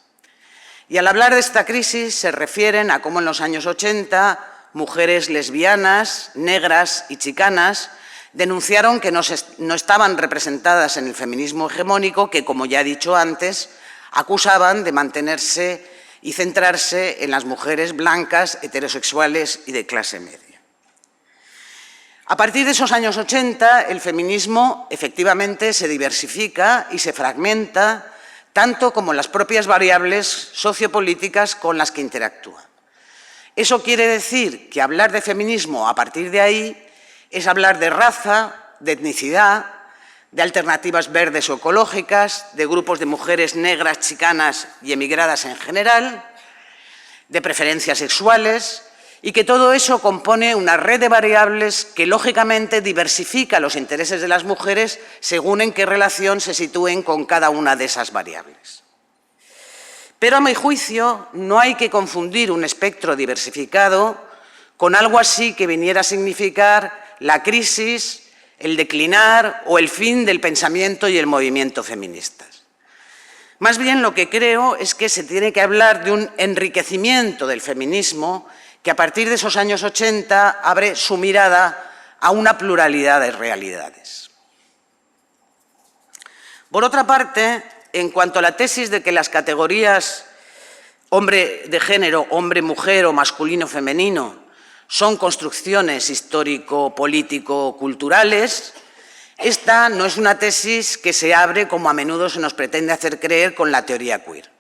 Y al hablar de esta crisis se refieren a cómo en los años 80 mujeres lesbianas, negras y chicanas denunciaron que no estaban representadas en el feminismo hegemónico que, como ya he dicho antes, acusaban de mantenerse y centrarse en las mujeres blancas, heterosexuales y de clase media. A partir de esos años 80, el feminismo efectivamente se diversifica y se fragmenta, tanto como las propias variables sociopolíticas con las que interactúa. Eso quiere decir que hablar de feminismo a partir de ahí es hablar de raza, de etnicidad, de alternativas verdes o ecológicas, de grupos de mujeres negras, chicanas y emigradas en general, de preferencias sexuales, y que todo eso compone una red de variables que, lógicamente, diversifica los intereses de las mujeres según en qué relación se sitúen con cada una de esas variables. Pero, a mi juicio, no hay que confundir un espectro diversificado con algo así que viniera a significar la crisis, el declinar o el fin del pensamiento y el movimiento feministas. Más bien, lo que creo es que se tiene que hablar de un enriquecimiento del feminismo que a partir de esos años 80 abre su mirada a una pluralidad de realidades. Por otra parte, en cuanto a la tesis de que las categorías hombre de género, hombre-mujer o masculino-femenino son construcciones histórico-político-culturales, esta no es una tesis que se abre como a menudo se nos pretende hacer creer con la teoría queer.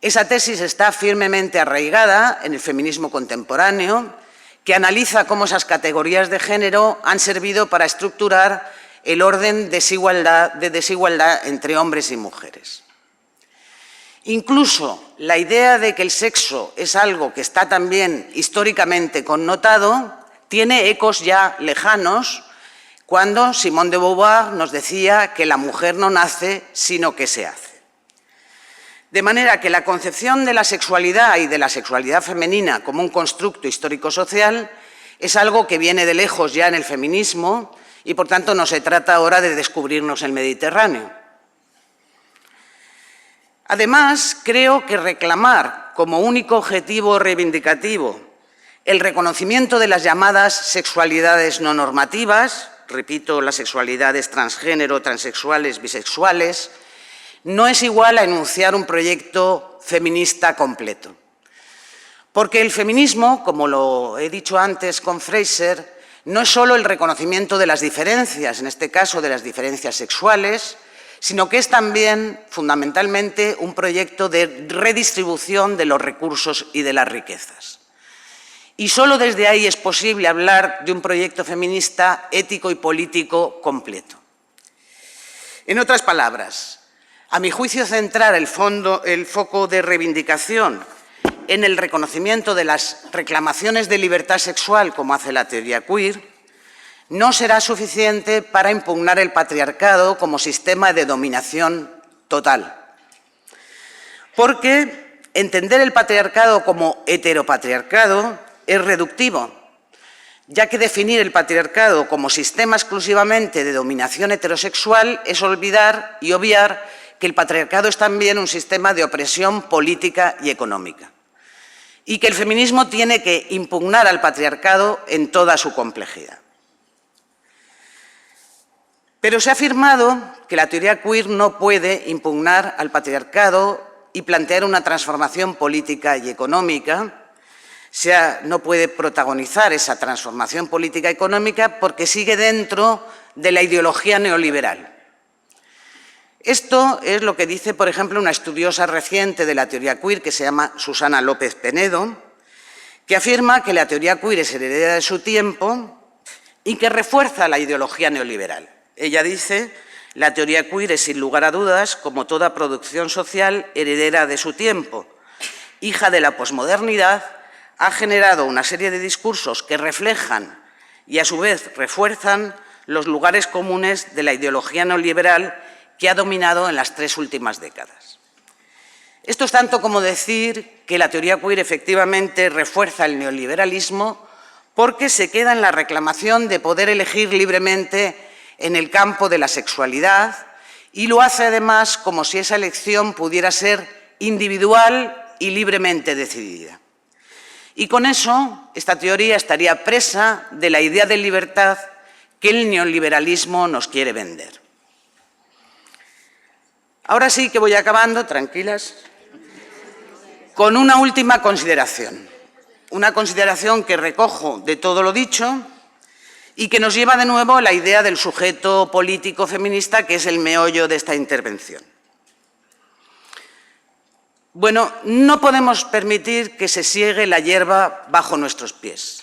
Esa tesis está firmemente arraigada en el feminismo contemporáneo, que analiza cómo esas categorías de género han servido para estructurar el orden de desigualdad entre hombres y mujeres. Incluso la idea de que el sexo es algo que está también históricamente connotado tiene ecos ya lejanos cuando Simone de Beauvoir nos decía que la mujer no nace, sino que se hace. De manera que la concepción de la sexualidad y de la sexualidad femenina como un constructo histórico-social es algo que viene de lejos ya en el feminismo y, por tanto, no se trata ahora de descubrirnos el Mediterráneo. Además, creo que reclamar como único objetivo reivindicativo el reconocimiento de las llamadas sexualidades no normativas, repito, las sexualidades transgénero, transexuales, bisexuales, no es igual a enunciar un proyecto feminista completo. Porque el feminismo, como lo he dicho antes con Fraser, no es solo el reconocimiento de las diferencias, en este caso de las diferencias sexuales, sino que es también, fundamentalmente, un proyecto de redistribución de los recursos y de las riquezas. Y solo desde ahí es posible hablar de un proyecto feminista ético y político completo. En otras palabras, a mi juicio, centrar el foco de reivindicación en el reconocimiento de las reclamaciones de libertad sexual, como hace la teoría queer, no será suficiente para impugnar el patriarcado como sistema de dominación total. Porque entender el patriarcado como heteropatriarcado es reductivo, ya que definir el patriarcado como sistema exclusivamente de dominación heterosexual es olvidar y obviar que el patriarcado es también un sistema de opresión política y económica, y que el feminismo tiene que impugnar al patriarcado en toda su complejidad. Pero se ha afirmado que la teoría queer no puede impugnar al patriarcado y plantear una transformación política y económica, no puede protagonizar esa transformación política y económica porque sigue dentro de la ideología neoliberal. Esto es lo que dice, por ejemplo, una estudiosa reciente de la teoría queer que se llama Susana López Penedo, que afirma que la teoría queer es heredera de su tiempo y que refuerza la ideología neoliberal. Ella dice: la teoría queer es, sin lugar a dudas, como toda producción social, heredera de su tiempo. Hija de la posmodernidad, ha generado una serie de discursos que reflejan y, a su vez, refuerzan los lugares comunes de la ideología neoliberal que ha dominado en las 3 últimas décadas. Esto es tanto como decir que la teoría queer efectivamente refuerza el neoliberalismo porque se queda en la reclamación de poder elegir libremente en el campo de la sexualidad y lo hace además como si esa elección pudiera ser individual y libremente decidida. Y con eso, esta teoría estaría presa de la idea de libertad que el neoliberalismo nos quiere vender. Ahora sí que voy acabando, tranquilas, con una última consideración. Una consideración que recojo de todo lo dicho y que nos lleva de nuevo a la idea del sujeto político feminista, que es el meollo de esta intervención. Bueno, no podemos permitir que se siegue la hierba bajo nuestros pies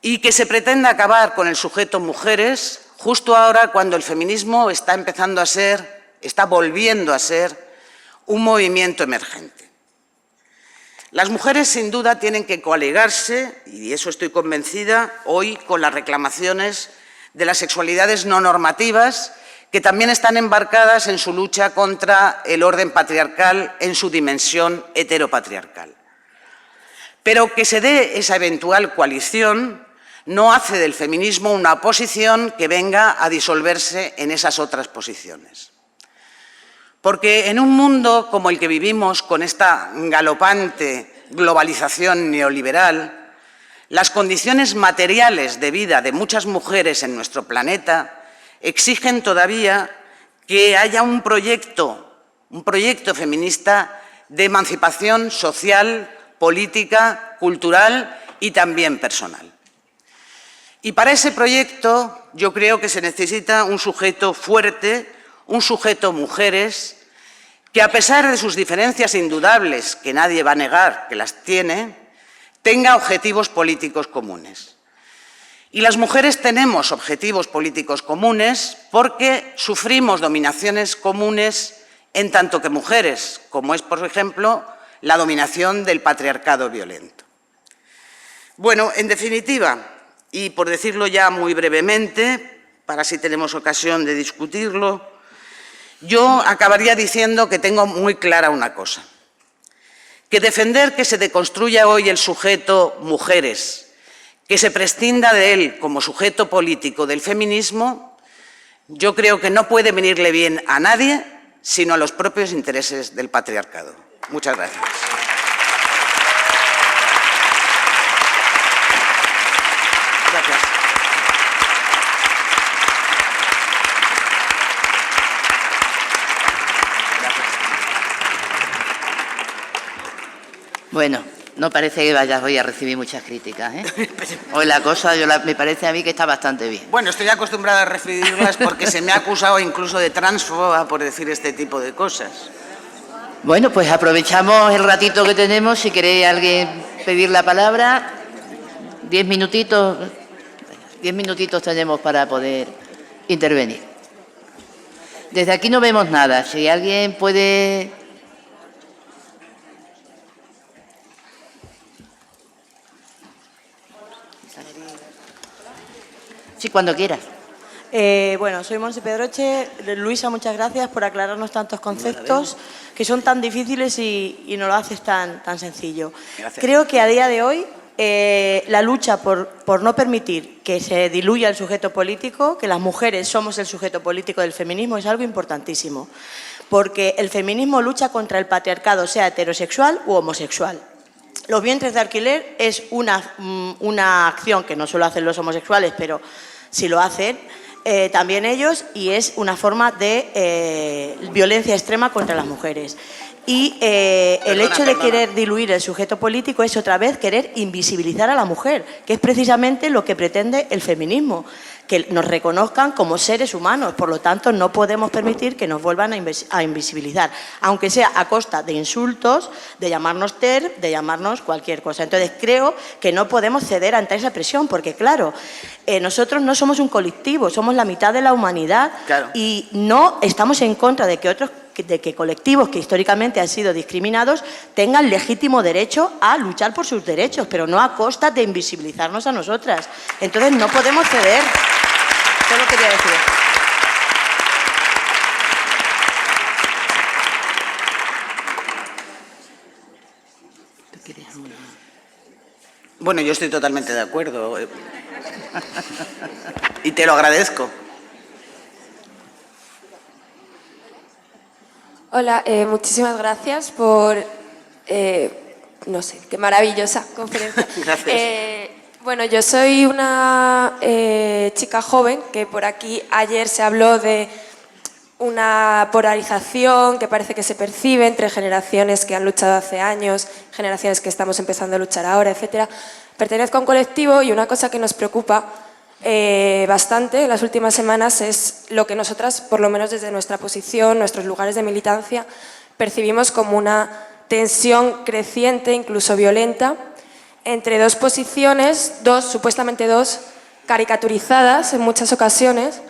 y que se pretenda acabar con el sujeto mujeres justo ahora cuando el feminismo está volviendo a ser un movimiento emergente. Las mujeres, sin duda, tienen que coaligarse, y de eso estoy convencida, hoy con las reclamaciones de las sexualidades no normativas, que también están embarcadas en su lucha contra el orden patriarcal en su dimensión heteropatriarcal. Pero que se dé esa eventual coalición no hace del feminismo una posición que venga a disolverse en esas otras posiciones. Porque en un mundo como el que vivimos, con esta galopante globalización neoliberal, las condiciones materiales de vida de muchas mujeres en nuestro planeta exigen todavía que haya un proyecto feminista de emancipación social, política, cultural y también personal. Y para ese proyecto yo creo que se necesita un sujeto fuerte, un sujeto mujeres, que a pesar de sus diferencias indudables, que nadie va a negar que las tiene, tenga objetivos políticos comunes. Y las mujeres tenemos objetivos políticos comunes porque sufrimos dominaciones comunes en tanto que mujeres, como es, por ejemplo, la dominación del patriarcado violento. Bueno, en definitiva, y por decirlo ya muy brevemente, para si tenemos ocasión de discutirlo, yo acabaría diciendo que tengo muy clara una cosa, que defender que se deconstruya hoy el sujeto mujeres, que se prescinda de él como sujeto político del feminismo, yo creo que no puede venirle bien a nadie, sino a los propios intereses del patriarcado. Muchas gracias. Gracias. Bueno, no parece que vayas hoy a recibir muchas críticas, ¿eh? Hoy la cosa, me parece a mí que está bastante bien. Bueno, estoy acostumbrada a recibirlas porque se me ha acusado incluso de transfoba por decir este tipo de cosas. Bueno, pues aprovechamos el ratito que tenemos. Si queréis alguien pedir la palabra, 10 minutitos tenemos para poder intervenir. Desde aquí no vemos nada. Si alguien puede... Sí, cuando quieras. Bueno, soy Monse Pedroche. Luisa, muchas gracias por aclararnos tantos conceptos que son tan difíciles y nos lo haces tan sencillo. Gracias. Creo que a día de hoy la lucha por no permitir que se diluya el sujeto político, que las mujeres somos el sujeto político del feminismo, es algo importantísimo. Porque el feminismo lucha contra el patriarcado, sea heterosexual u homosexual. Los vientres de alquiler es una acción que no solo hacen los homosexuales, pero sí lo hacen también ellos, y es una forma de violencia extrema contra las mujeres. Y el hecho de querer diluir el sujeto político es otra vez querer invisibilizar a la mujer, que es precisamente lo que pretende el feminismo, que nos reconozcan como seres humanos. Por lo tanto, no podemos permitir que nos vuelvan a invisibilizar, aunque sea a costa de insultos, de llamarnos TERF, de llamarnos cualquier cosa. Entonces, creo que no podemos ceder ante esa presión, porque, claro, nosotros no somos un colectivo, somos la mitad de la humanidad. Claro. Y no estamos en contra de que colectivos que históricamente han sido discriminados tengan legítimo derecho a luchar por sus derechos, pero no a costa de invisibilizarnos a nosotras. Entonces, no podemos ceder. Solo quería decir eso. Bueno, yo estoy totalmente de acuerdo y te lo agradezco. Hola, muchísimas gracias por, no sé, qué maravillosa conferencia. Gracias. Bueno, yo soy una chica joven que por aquí ayer se habló de una polarización que parece que se percibe entre generaciones que han luchado hace años, generaciones que estamos empezando a luchar ahora, etcétera. Pertenezco a un colectivo y una cosa que nos preocupa bastante en las últimas semanas es lo que nosotras, por lo menos desde nuestra posición, nuestros lugares de militancia, percibimos como una tensión creciente, incluso violenta, entre dos posiciones, supuestamente dos, caricaturizadas en muchas ocasiones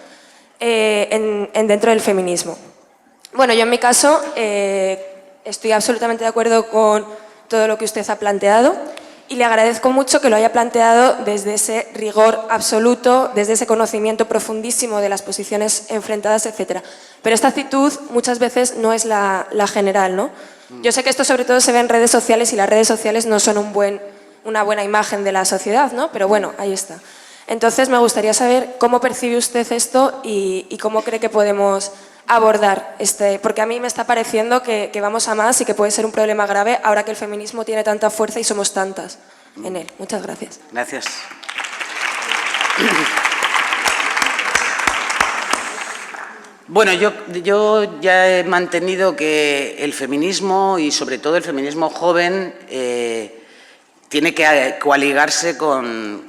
dentro del feminismo. Bueno, yo en mi caso estoy absolutamente de acuerdo con todo lo que usted ha planteado y le agradezco mucho que lo haya planteado desde ese rigor absoluto, desde ese conocimiento profundísimo de las posiciones enfrentadas, etc. Pero esta actitud muchas veces no es la general, ¿no? Yo sé que esto sobre todo se ve en redes sociales y las redes sociales no son una buena imagen de la sociedad, ¿no? Pero bueno, ahí está. Entonces me gustaría saber cómo percibe usted esto y cómo cree que podemos abordar porque a mí me está pareciendo que vamos a más y que puede ser un problema grave ahora que el feminismo tiene tanta fuerza y somos tantas en él. Muchas gracias. Gracias. Bueno, yo ya he mantenido que el feminismo y sobre todo el feminismo joven tiene que coaligarse con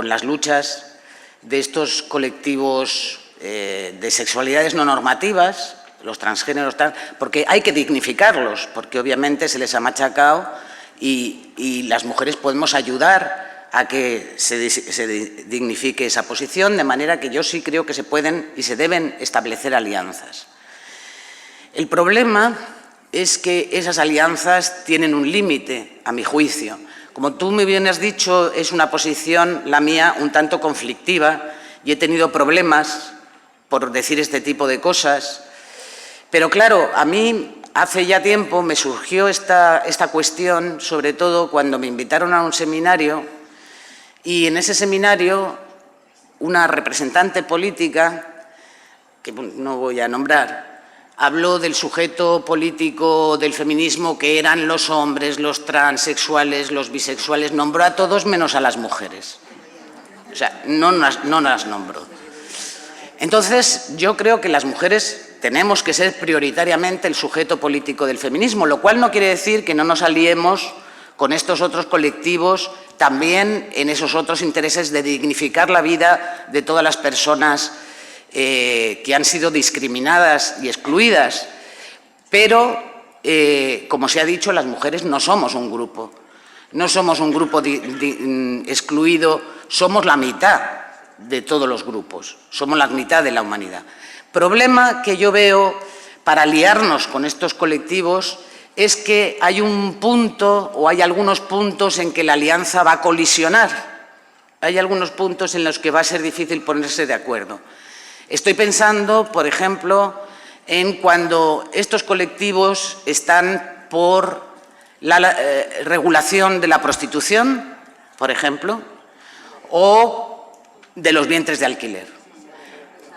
las luchas de estos colectivos de sexualidades no normativas, los transgéneros, porque hay que dignificarlos, porque obviamente se les ha machacado y las mujeres podemos ayudar a que se dignifique esa posición, de manera que yo sí creo que se pueden y se deben establecer alianzas. El problema es que esas alianzas tienen un límite, a mi juicio. Como tú muy bien has dicho, es una posición, la mía, un tanto conflictiva y he tenido problemas por decir este tipo de cosas. Pero claro, a mí hace ya tiempo me surgió esta cuestión, sobre todo cuando me invitaron a un seminario y en ese seminario una representante política, que no voy a nombrar, habló del sujeto político del feminismo que eran los hombres, los transexuales, los bisexuales, nombró a todos menos a las mujeres. O sea, no las nombró. Entonces, yo creo que las mujeres tenemos que ser prioritariamente el sujeto político del feminismo, lo cual no quiere decir que no nos aliemos con estos otros colectivos también en esos otros intereses de dignificar la vida de todas las personas que han sido discriminadas y excluidas. Pero, como se ha dicho, las mujeres no somos un grupo. No somos un grupo excluido, somos la mitad de todos los grupos, somos la mitad de la humanidad. Problema que yo veo para aliarnos con estos colectivos es que hay un punto o hay algunos puntos en que la alianza va a colisionar. Hay algunos puntos en los que va a ser difícil ponerse de acuerdo. Estoy pensando, por ejemplo, en cuando estos colectivos están por la regulación de la prostitución, por ejemplo, o de los vientres de alquiler.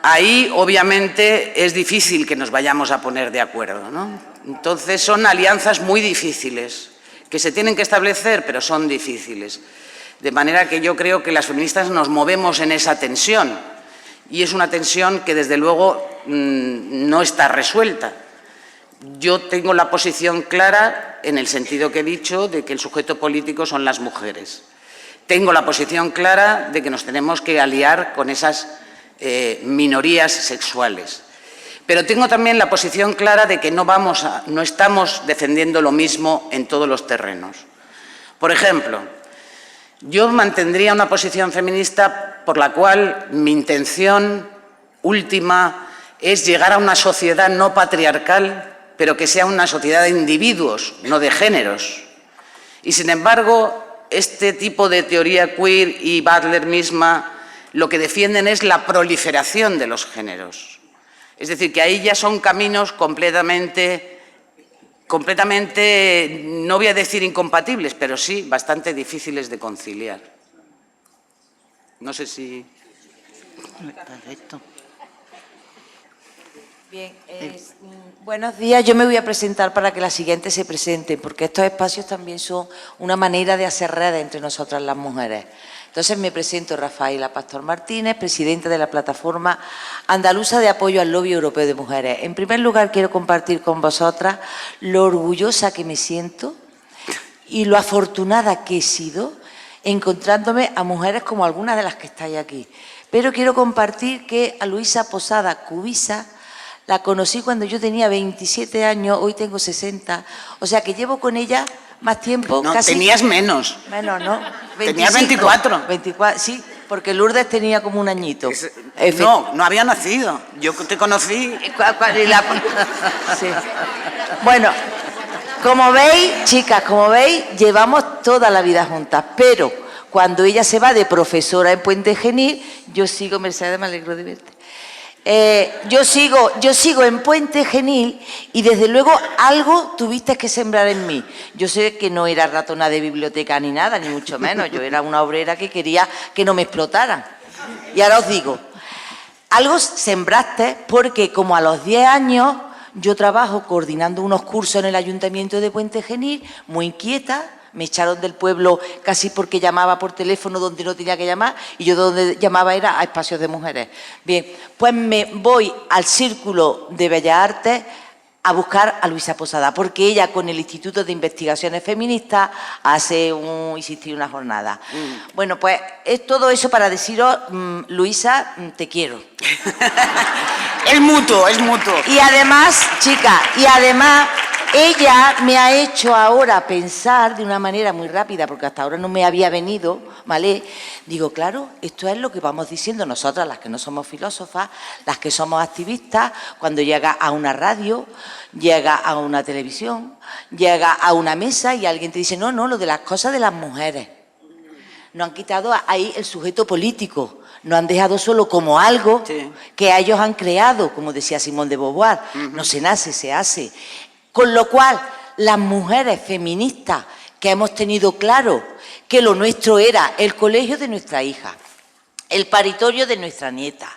Ahí, obviamente, es difícil que nos vayamos a poner de acuerdo, ¿no? Entonces, son alianzas muy difíciles, que se tienen que establecer, pero son difíciles. De manera que yo creo que las feministas nos movemos en esa tensión, y es una tensión que, desde luego, no está resuelta. Yo tengo la posición clara, en el sentido que he dicho, de que el sujeto político son las mujeres. Tengo la posición clara de que nos tenemos que aliar con esas minorías sexuales. Pero tengo también la posición clara de que no estamos defendiendo lo mismo en todos los terrenos. Por ejemplo, yo mantendría una posición feminista por la cual mi intención última es llegar a una sociedad no patriarcal, pero que sea una sociedad de individuos, no de géneros. Y, sin embargo, este tipo de teoría queer y Butler misma lo que defienden es la proliferación de los géneros. Es decir, que ahí ya son caminos completamente, no voy a decir incompatibles, pero sí bastante difíciles de conciliar. No sé si... Perfecto. Bien, buenos días. Yo me voy a presentar para que las siguientes se presenten, porque estos espacios también son una manera de hacer redes entre nosotras las mujeres. Entonces me presento Rafaela Pastor Martínez, presidenta de la Plataforma Andaluza de Apoyo al Lobby Europeo de Mujeres. En primer lugar, quiero compartir con vosotras lo orgullosa que me siento y lo afortunada que he sido encontrándome a mujeres como algunas de las que estáis aquí. Pero quiero compartir que a Luisa Posada Cubisa la conocí cuando yo tenía 27 años, hoy tengo 60, o sea que llevo con ella más tiempo. No, casi... tenías menos. Menos, ¿no? 25, tenías 24. 24, sí, porque Lourdes tenía como un añito. No había nacido. Yo te conocí. Sí. Bueno, Como veis, chicas, como veis, llevamos toda la vida juntas, pero cuando ella se va de profesora en Puente Genil, yo sigo, Mercedes, me alegro de verte. Yo sigo en Puente Genil y desde luego algo tuviste que sembrar en mí. Yo sé que no era ratona de biblioteca ni nada, ni mucho menos. Yo era una obrera que quería que no me explotaran. Y ahora os digo, algo sembraste porque como a los 10 años yo trabajo coordinando unos cursos en el Ayuntamiento de Puente Genil, muy inquieta. Me echaron del pueblo casi porque llamaba por teléfono donde no tenía que llamar y yo donde llamaba era a espacios de mujeres. Bien, pues me voy al Círculo de Bellas Artes a buscar a Luisa Posada, porque ella con el Instituto de Investigaciones Feministas hace insistir una jornada. Bueno, pues es todo eso para deciros, Luisa, te quiero. Es mutuo, es mutuo. Y además, chica, ella me ha hecho ahora pensar de una manera muy rápida, porque hasta ahora no me había venido, ¿vale? Digo, claro, esto es lo que vamos diciendo nosotras, las que no somos filósofas, las que somos activistas, cuando llega a una radio, llega a una televisión, llega a una mesa y alguien te dice, no, lo de las cosas de las mujeres. Nos han quitado ahí el sujeto político, nos han dejado solo como algo que ellos han creado, como decía Simone de Beauvoir, no se nace, se hace. Con lo cual, las mujeres feministas que hemos tenido claro que lo nuestro era el colegio de nuestra hija, el paritorio de nuestra nieta,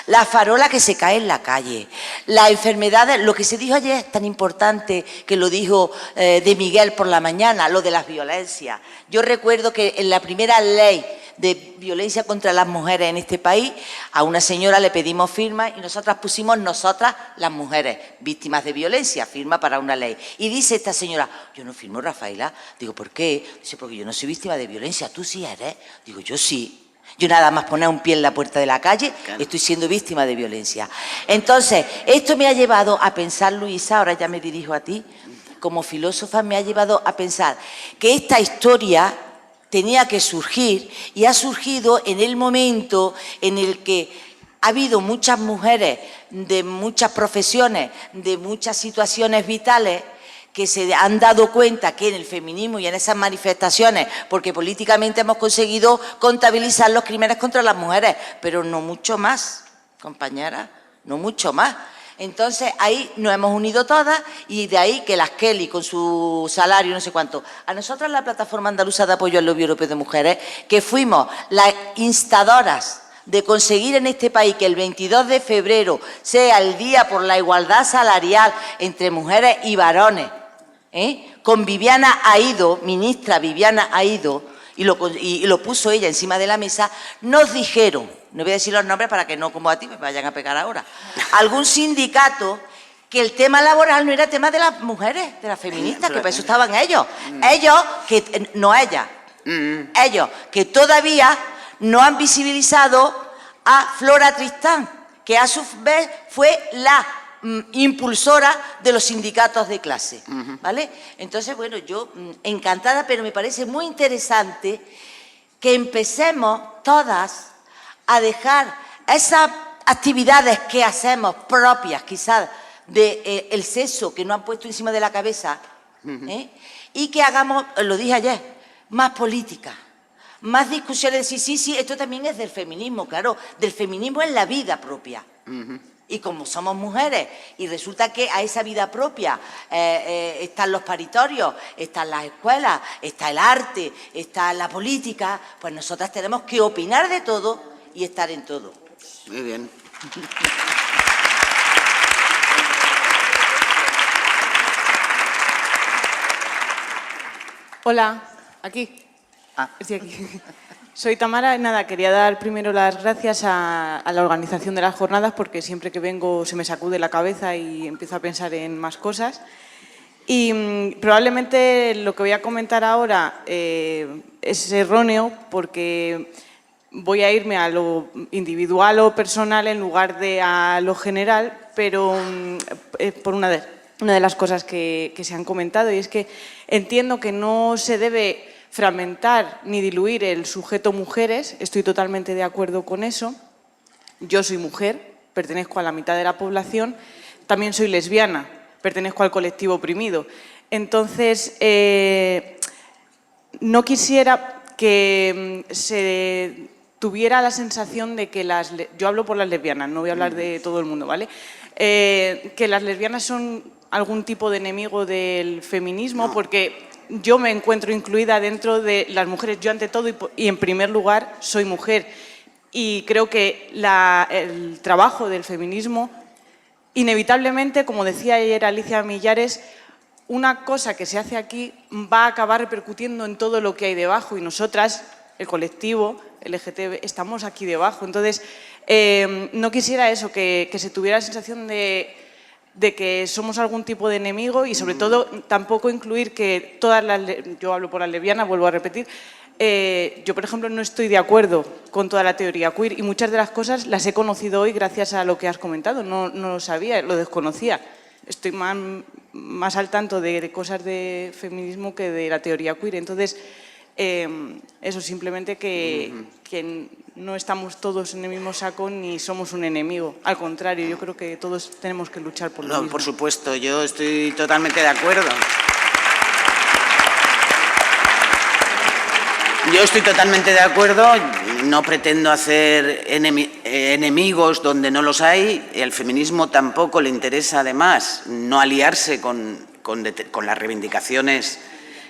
la farola que se cae en la calle, las enfermedades, lo que se dijo ayer es tan importante que lo dijo de Miguel por la mañana, lo de las violencias. Yo recuerdo que en la primera ley de violencia contra las mujeres en este país, a una señora le pedimos firma y nosotras pusimos nosotras las mujeres víctimas de violencia, firma para una ley. Y dice esta señora, yo no firmo, Rafaela. Digo, ¿por qué? Dice, porque yo no soy víctima de violencia, tú sí eres. Digo, yo sí. Yo nada más poner un pie en la puerta de la calle, estoy siendo víctima de violencia. Entonces, esto me ha llevado a pensar, Luisa, ahora ya me dirijo a ti, como filósofa me ha llevado a pensar que esta historia tenía que surgir y ha surgido en el momento en el que ha habido muchas mujeres de muchas profesiones, de muchas situaciones vitales que se han dado cuenta que en el feminismo y en esas manifestaciones, porque políticamente hemos conseguido contabilizar los crímenes contra las mujeres, pero no mucho más, compañera, no mucho más. Entonces, ahí nos hemos unido todas y de ahí que las Kelly, con su salario, no sé cuánto. A nosotras la Plataforma Andaluza de Apoyo al Lobby Europeo de Mujeres, que fuimos las instadoras de conseguir en este país que el 22 de febrero sea el Día por la Igualdad Salarial entre mujeres y varones, con Viviana Aido, ministra Viviana Aido, y lo puso ella encima de la mesa, nos dijeron, no voy a decir los nombres para que no, como a ti, me vayan a pegar ahora, algún sindicato, que el tema laboral no era tema de las mujeres, de las feministas, que para eso estaban ellos. Ellos, que no ellas, ellos, que todavía no han visibilizado a Flora Tristán, que a su vez fue la impulsora de los sindicatos de clase, ¿vale? Entonces, bueno, yo encantada, pero me parece muy interesante que empecemos todas a dejar esas actividades que hacemos propias, quizás, del sexo que nos han puesto encima de la cabeza, y que hagamos, lo dije ayer, más política, más discusiones de sí, esto también es del feminismo, claro, del feminismo en la vida propia. Y como somos mujeres, y resulta que a esa vida propia están los paritorios, están las escuelas, está el arte, está la política, pues nosotras tenemos que opinar de todo y estar en todo. Muy bien. Hola, aquí. Estoy aquí. Soy Tamara. Nada, quería dar primero las gracias a la organización de las jornadas porque siempre que vengo se me sacude la cabeza y empiezo a pensar en más cosas. Y probablemente lo que voy a comentar ahora es erróneo porque voy a irme a lo individual o personal en lugar de a lo general, pero por una de las cosas que se han comentado, y es que entiendo que no se debe fragmentar ni diluir el sujeto mujeres, estoy totalmente de acuerdo con eso. Yo soy mujer, pertenezco a la mitad de la población, también soy lesbiana, pertenezco al colectivo oprimido. Entonces, no quisiera que se tuviera la sensación de que yo hablo por las lesbianas, no voy a hablar de todo el mundo, ¿vale? Que las lesbianas son algún tipo de enemigo del feminismo, porque yo me encuentro incluida dentro de las mujeres. Yo, ante todo y en primer lugar, soy mujer. Y creo que el trabajo del feminismo, inevitablemente, como decía ayer Alicia Millares, una cosa que se hace aquí va a acabar repercutiendo en todo lo que hay debajo. Y nosotras, el colectivo LGTB, estamos aquí debajo. Entonces, no quisiera eso, que se tuviera la sensación de que somos algún tipo de enemigo, y sobre todo tampoco incluir que yo hablo por las lesbianas, vuelvo a repetir, yo, por ejemplo, no estoy de acuerdo con toda la teoría queer, y muchas de las cosas las he conocido hoy gracias a lo que has comentado. No lo sabía, lo desconocía. Estoy más al tanto de cosas de feminismo que de la teoría queer. Entonces, eso, simplemente que no estamos todos en el mismo saco ni somos un enemigo. Al contrario, yo creo que todos tenemos que luchar por lo mismo. No, por supuesto, yo estoy totalmente de acuerdo. Yo estoy totalmente de acuerdo, no pretendo hacer enemigos donde no los hay. Al feminismo tampoco le interesa, además, no aliarse con las reivindicaciones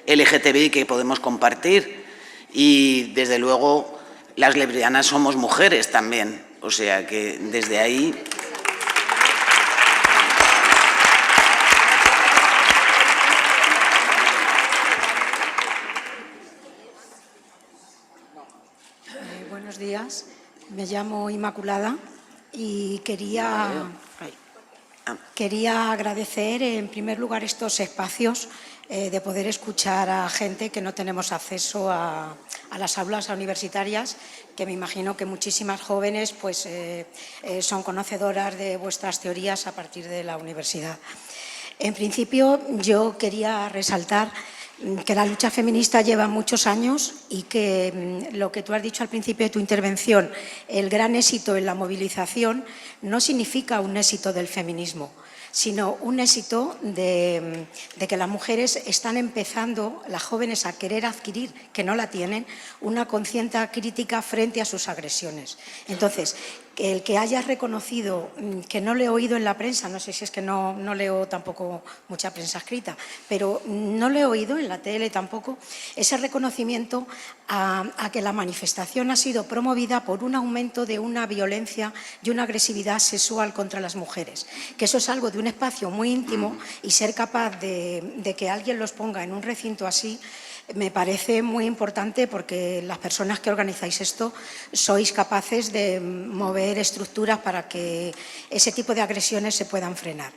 LGTBI que podemos compartir. Y, desde luego, las lesbianas somos mujeres también. O sea que, desde ahí... Buenos días, me llamo Inmaculada y quería agradecer en primer lugar estos espacios de poder escuchar a gente que no tenemos acceso a las aulas universitarias, que me imagino que muchísimas jóvenes pues, son conocedoras de vuestras teorías a partir de la universidad. En principio, yo quería resaltar que la lucha feminista lleva muchos años y que lo que tú has dicho al principio de tu intervención, el gran éxito en la movilización, no significa un éxito del feminismo, sino un éxito de que las mujeres están empezando, las jóvenes, a querer adquirir, que no la tienen, una conciencia crítica frente a sus agresiones. Entonces, el que hayas reconocido, que no lo he oído en la prensa, no sé si es que no leo tampoco mucha prensa escrita, pero no lo he oído en la tele tampoco, ese reconocimiento a que la manifestación ha sido promovida por un aumento de una violencia y una agresividad sexual contra las mujeres, que eso es algo de un espacio muy íntimo, y ser capaz de que alguien los ponga en un recinto así, me parece muy importante, porque las personas que organizáis esto sois capaces de mover estructuras para que ese tipo de agresiones se puedan frenar.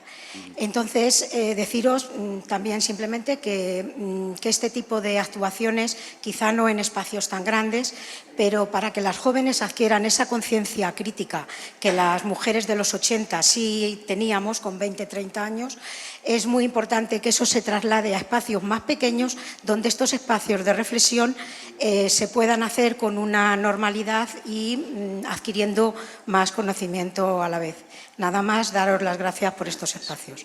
Entonces, deciros también simplemente que este tipo de actuaciones, quizá no en espacios tan grandes, pero para que las jóvenes adquieran esa conciencia crítica que las mujeres de los 80 sí teníamos con 20, 30 años, es muy importante que eso se traslade a espacios más pequeños, donde estos espacios de reflexión se puedan hacer con una normalidad y adquiriendo más conocimiento a la vez. Nada más, daros las gracias por estos espacios.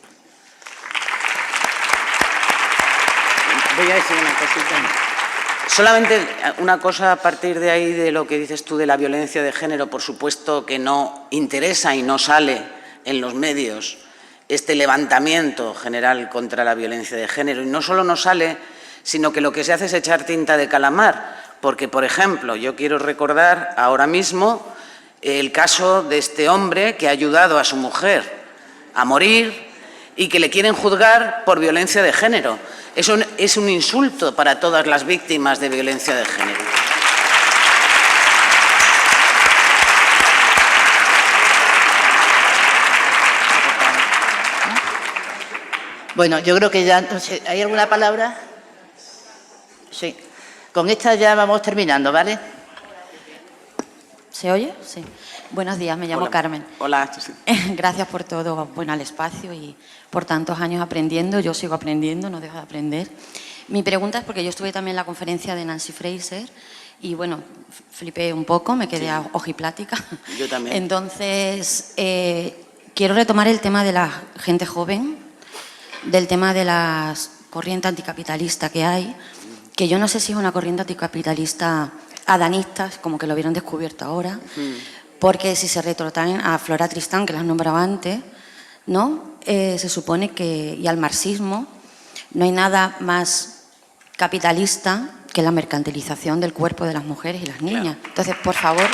Voy a decir una cosita. Solamente una cosa a partir de ahí, de lo que dices tú de la violencia de género. Por supuesto que no interesa y no sale en los medios este levantamiento general contra la violencia de género. Y no solo no sale, sino que lo que se hace es echar tinta de calamar. Porque, por ejemplo, yo quiero recordar ahora mismo el caso de este hombre que ha ayudado a su mujer a morir y que le quieren juzgar por violencia de género. Eso es un insulto para todas las víctimas de violencia de género. Bueno, yo creo que ya, no sé, ¿hay alguna palabra? Sí. Con esta ya vamos terminando, ¿vale? ¿Se oye? Sí. Buenos días, me llamo Hola. Carmen. Hola. Gracias por todo, bueno, al espacio y por tantos años aprendiendo. Yo sigo aprendiendo, no dejo de aprender. Mi pregunta es porque yo estuve también en la conferencia de Nancy Fraser y, bueno, flipé un poco, me quedé a ojiplática. Yo también. Entonces, quiero retomar el tema de la gente joven, del tema de las corriente anticapitalista que hay, que yo no sé si es una corriente anticapitalista adanista, como que lo hubieran descubierto ahora, porque si se retrotraen a Flora Tristán, que las nombraba antes, ¿no? Se supone que, y al marxismo, no hay nada más capitalista que la mercantilización del cuerpo de las mujeres y las niñas. Claro. Entonces, por favor,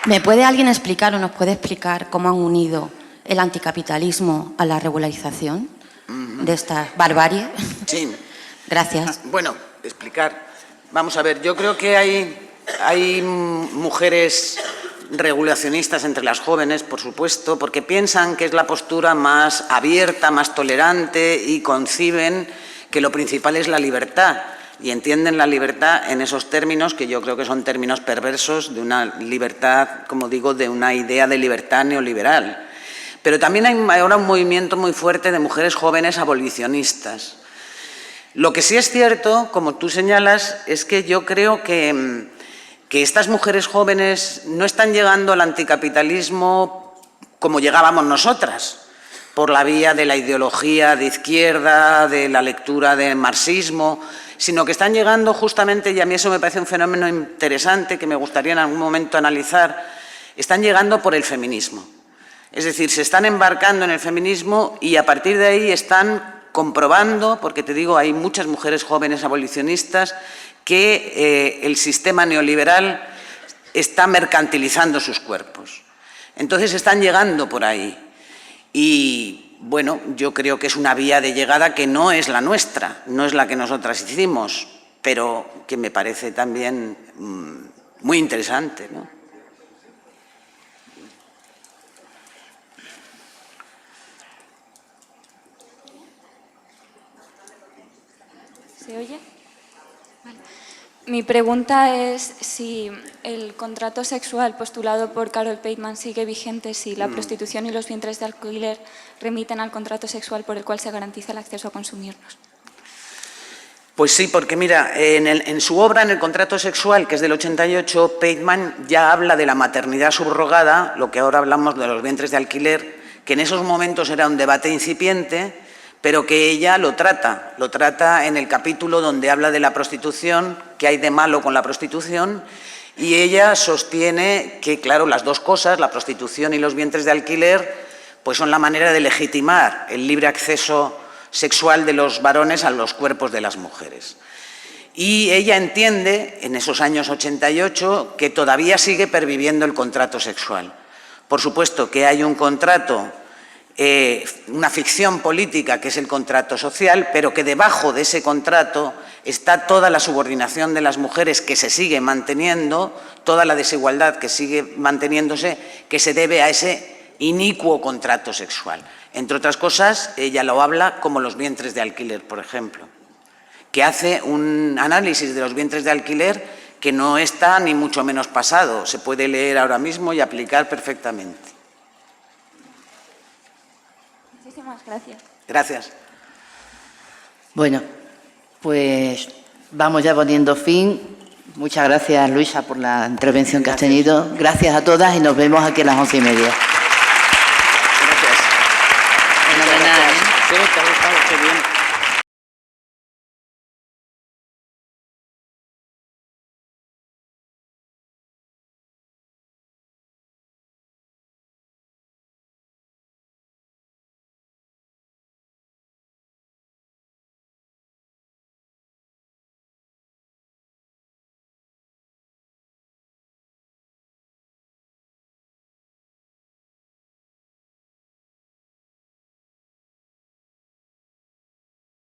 ¿me puede alguien explicar o nos puede explicar cómo han unido el anticapitalismo a la regularización de esta barbarie? Sí. Gracias. Bueno, explicar. Vamos a ver, yo creo que hay mujeres regulacionistas entre las jóvenes, por supuesto, porque piensan que es la postura más abierta, más tolerante y conciben que lo principal es la libertad y entienden la libertad en esos términos que yo creo que son términos perversos de una libertad, como digo, de una idea de libertad neoliberal. Pero también hay ahora un movimiento muy fuerte de mujeres jóvenes abolicionistas. Lo que sí es cierto, como tú señalas, es que yo creo que estas mujeres jóvenes no están llegando al anticapitalismo como llegábamos nosotras, por la vía de la ideología de izquierda, de la lectura del marxismo, sino que están llegando justamente, y a mí eso me parece un fenómeno interesante que me gustaría en algún momento analizar, están llegando por el feminismo. Es decir, se están embarcando en el feminismo y a partir de ahí están comprobando, porque te digo, hay muchas mujeres jóvenes abolicionistas, que el sistema neoliberal está mercantilizando sus cuerpos. Entonces están llegando por ahí. Y bueno, yo creo que es una vía de llegada que no es la nuestra, no es la que nosotras hicimos, pero que me parece también muy interesante, ¿no? ¿Se oye? Vale. Mi pregunta es si el contrato sexual postulado por Carol Pateman sigue vigente, si la prostitución y los vientres de alquiler remiten al contrato sexual por el cual se garantiza el acceso a consumirlos. Pues sí, porque mira, en su obra, en el contrato sexual, que es del 88, Pateman ya habla de la maternidad subrogada, lo que ahora hablamos de los vientres de alquiler, que en esos momentos era un debate incipiente, pero que ella lo trata en el capítulo donde habla de la prostitución, qué hay de malo con la prostitución, y ella sostiene que, claro, las dos cosas, la prostitución y los vientres de alquiler, pues son la manera de legitimar el libre acceso sexual de los varones a los cuerpos de las mujeres. Y ella entiende, en esos años 88, que todavía sigue perviviendo el contrato sexual. Por supuesto que hay un contrato, una ficción política que es el contrato social, pero que debajo de ese contrato está toda la subordinación de las mujeres que se sigue manteniendo, toda la desigualdad que sigue manteniéndose, que se debe a ese inicuo contrato sexual. Entre otras cosas, ella lo habla como los vientres de alquiler, por ejemplo, que hace un análisis de los vientres de alquiler que no está ni mucho menos pasado, se puede leer ahora mismo y aplicar perfectamente. Muchísimas gracias. Gracias. Bueno, pues vamos ya poniendo fin. Muchas gracias, Luisa, por la intervención que has tenido. Gracias a todas y nos vemos aquí a las 11:30. Gracias. Fenomenal, ¿eh? Sí, te ha gustado, qué bien.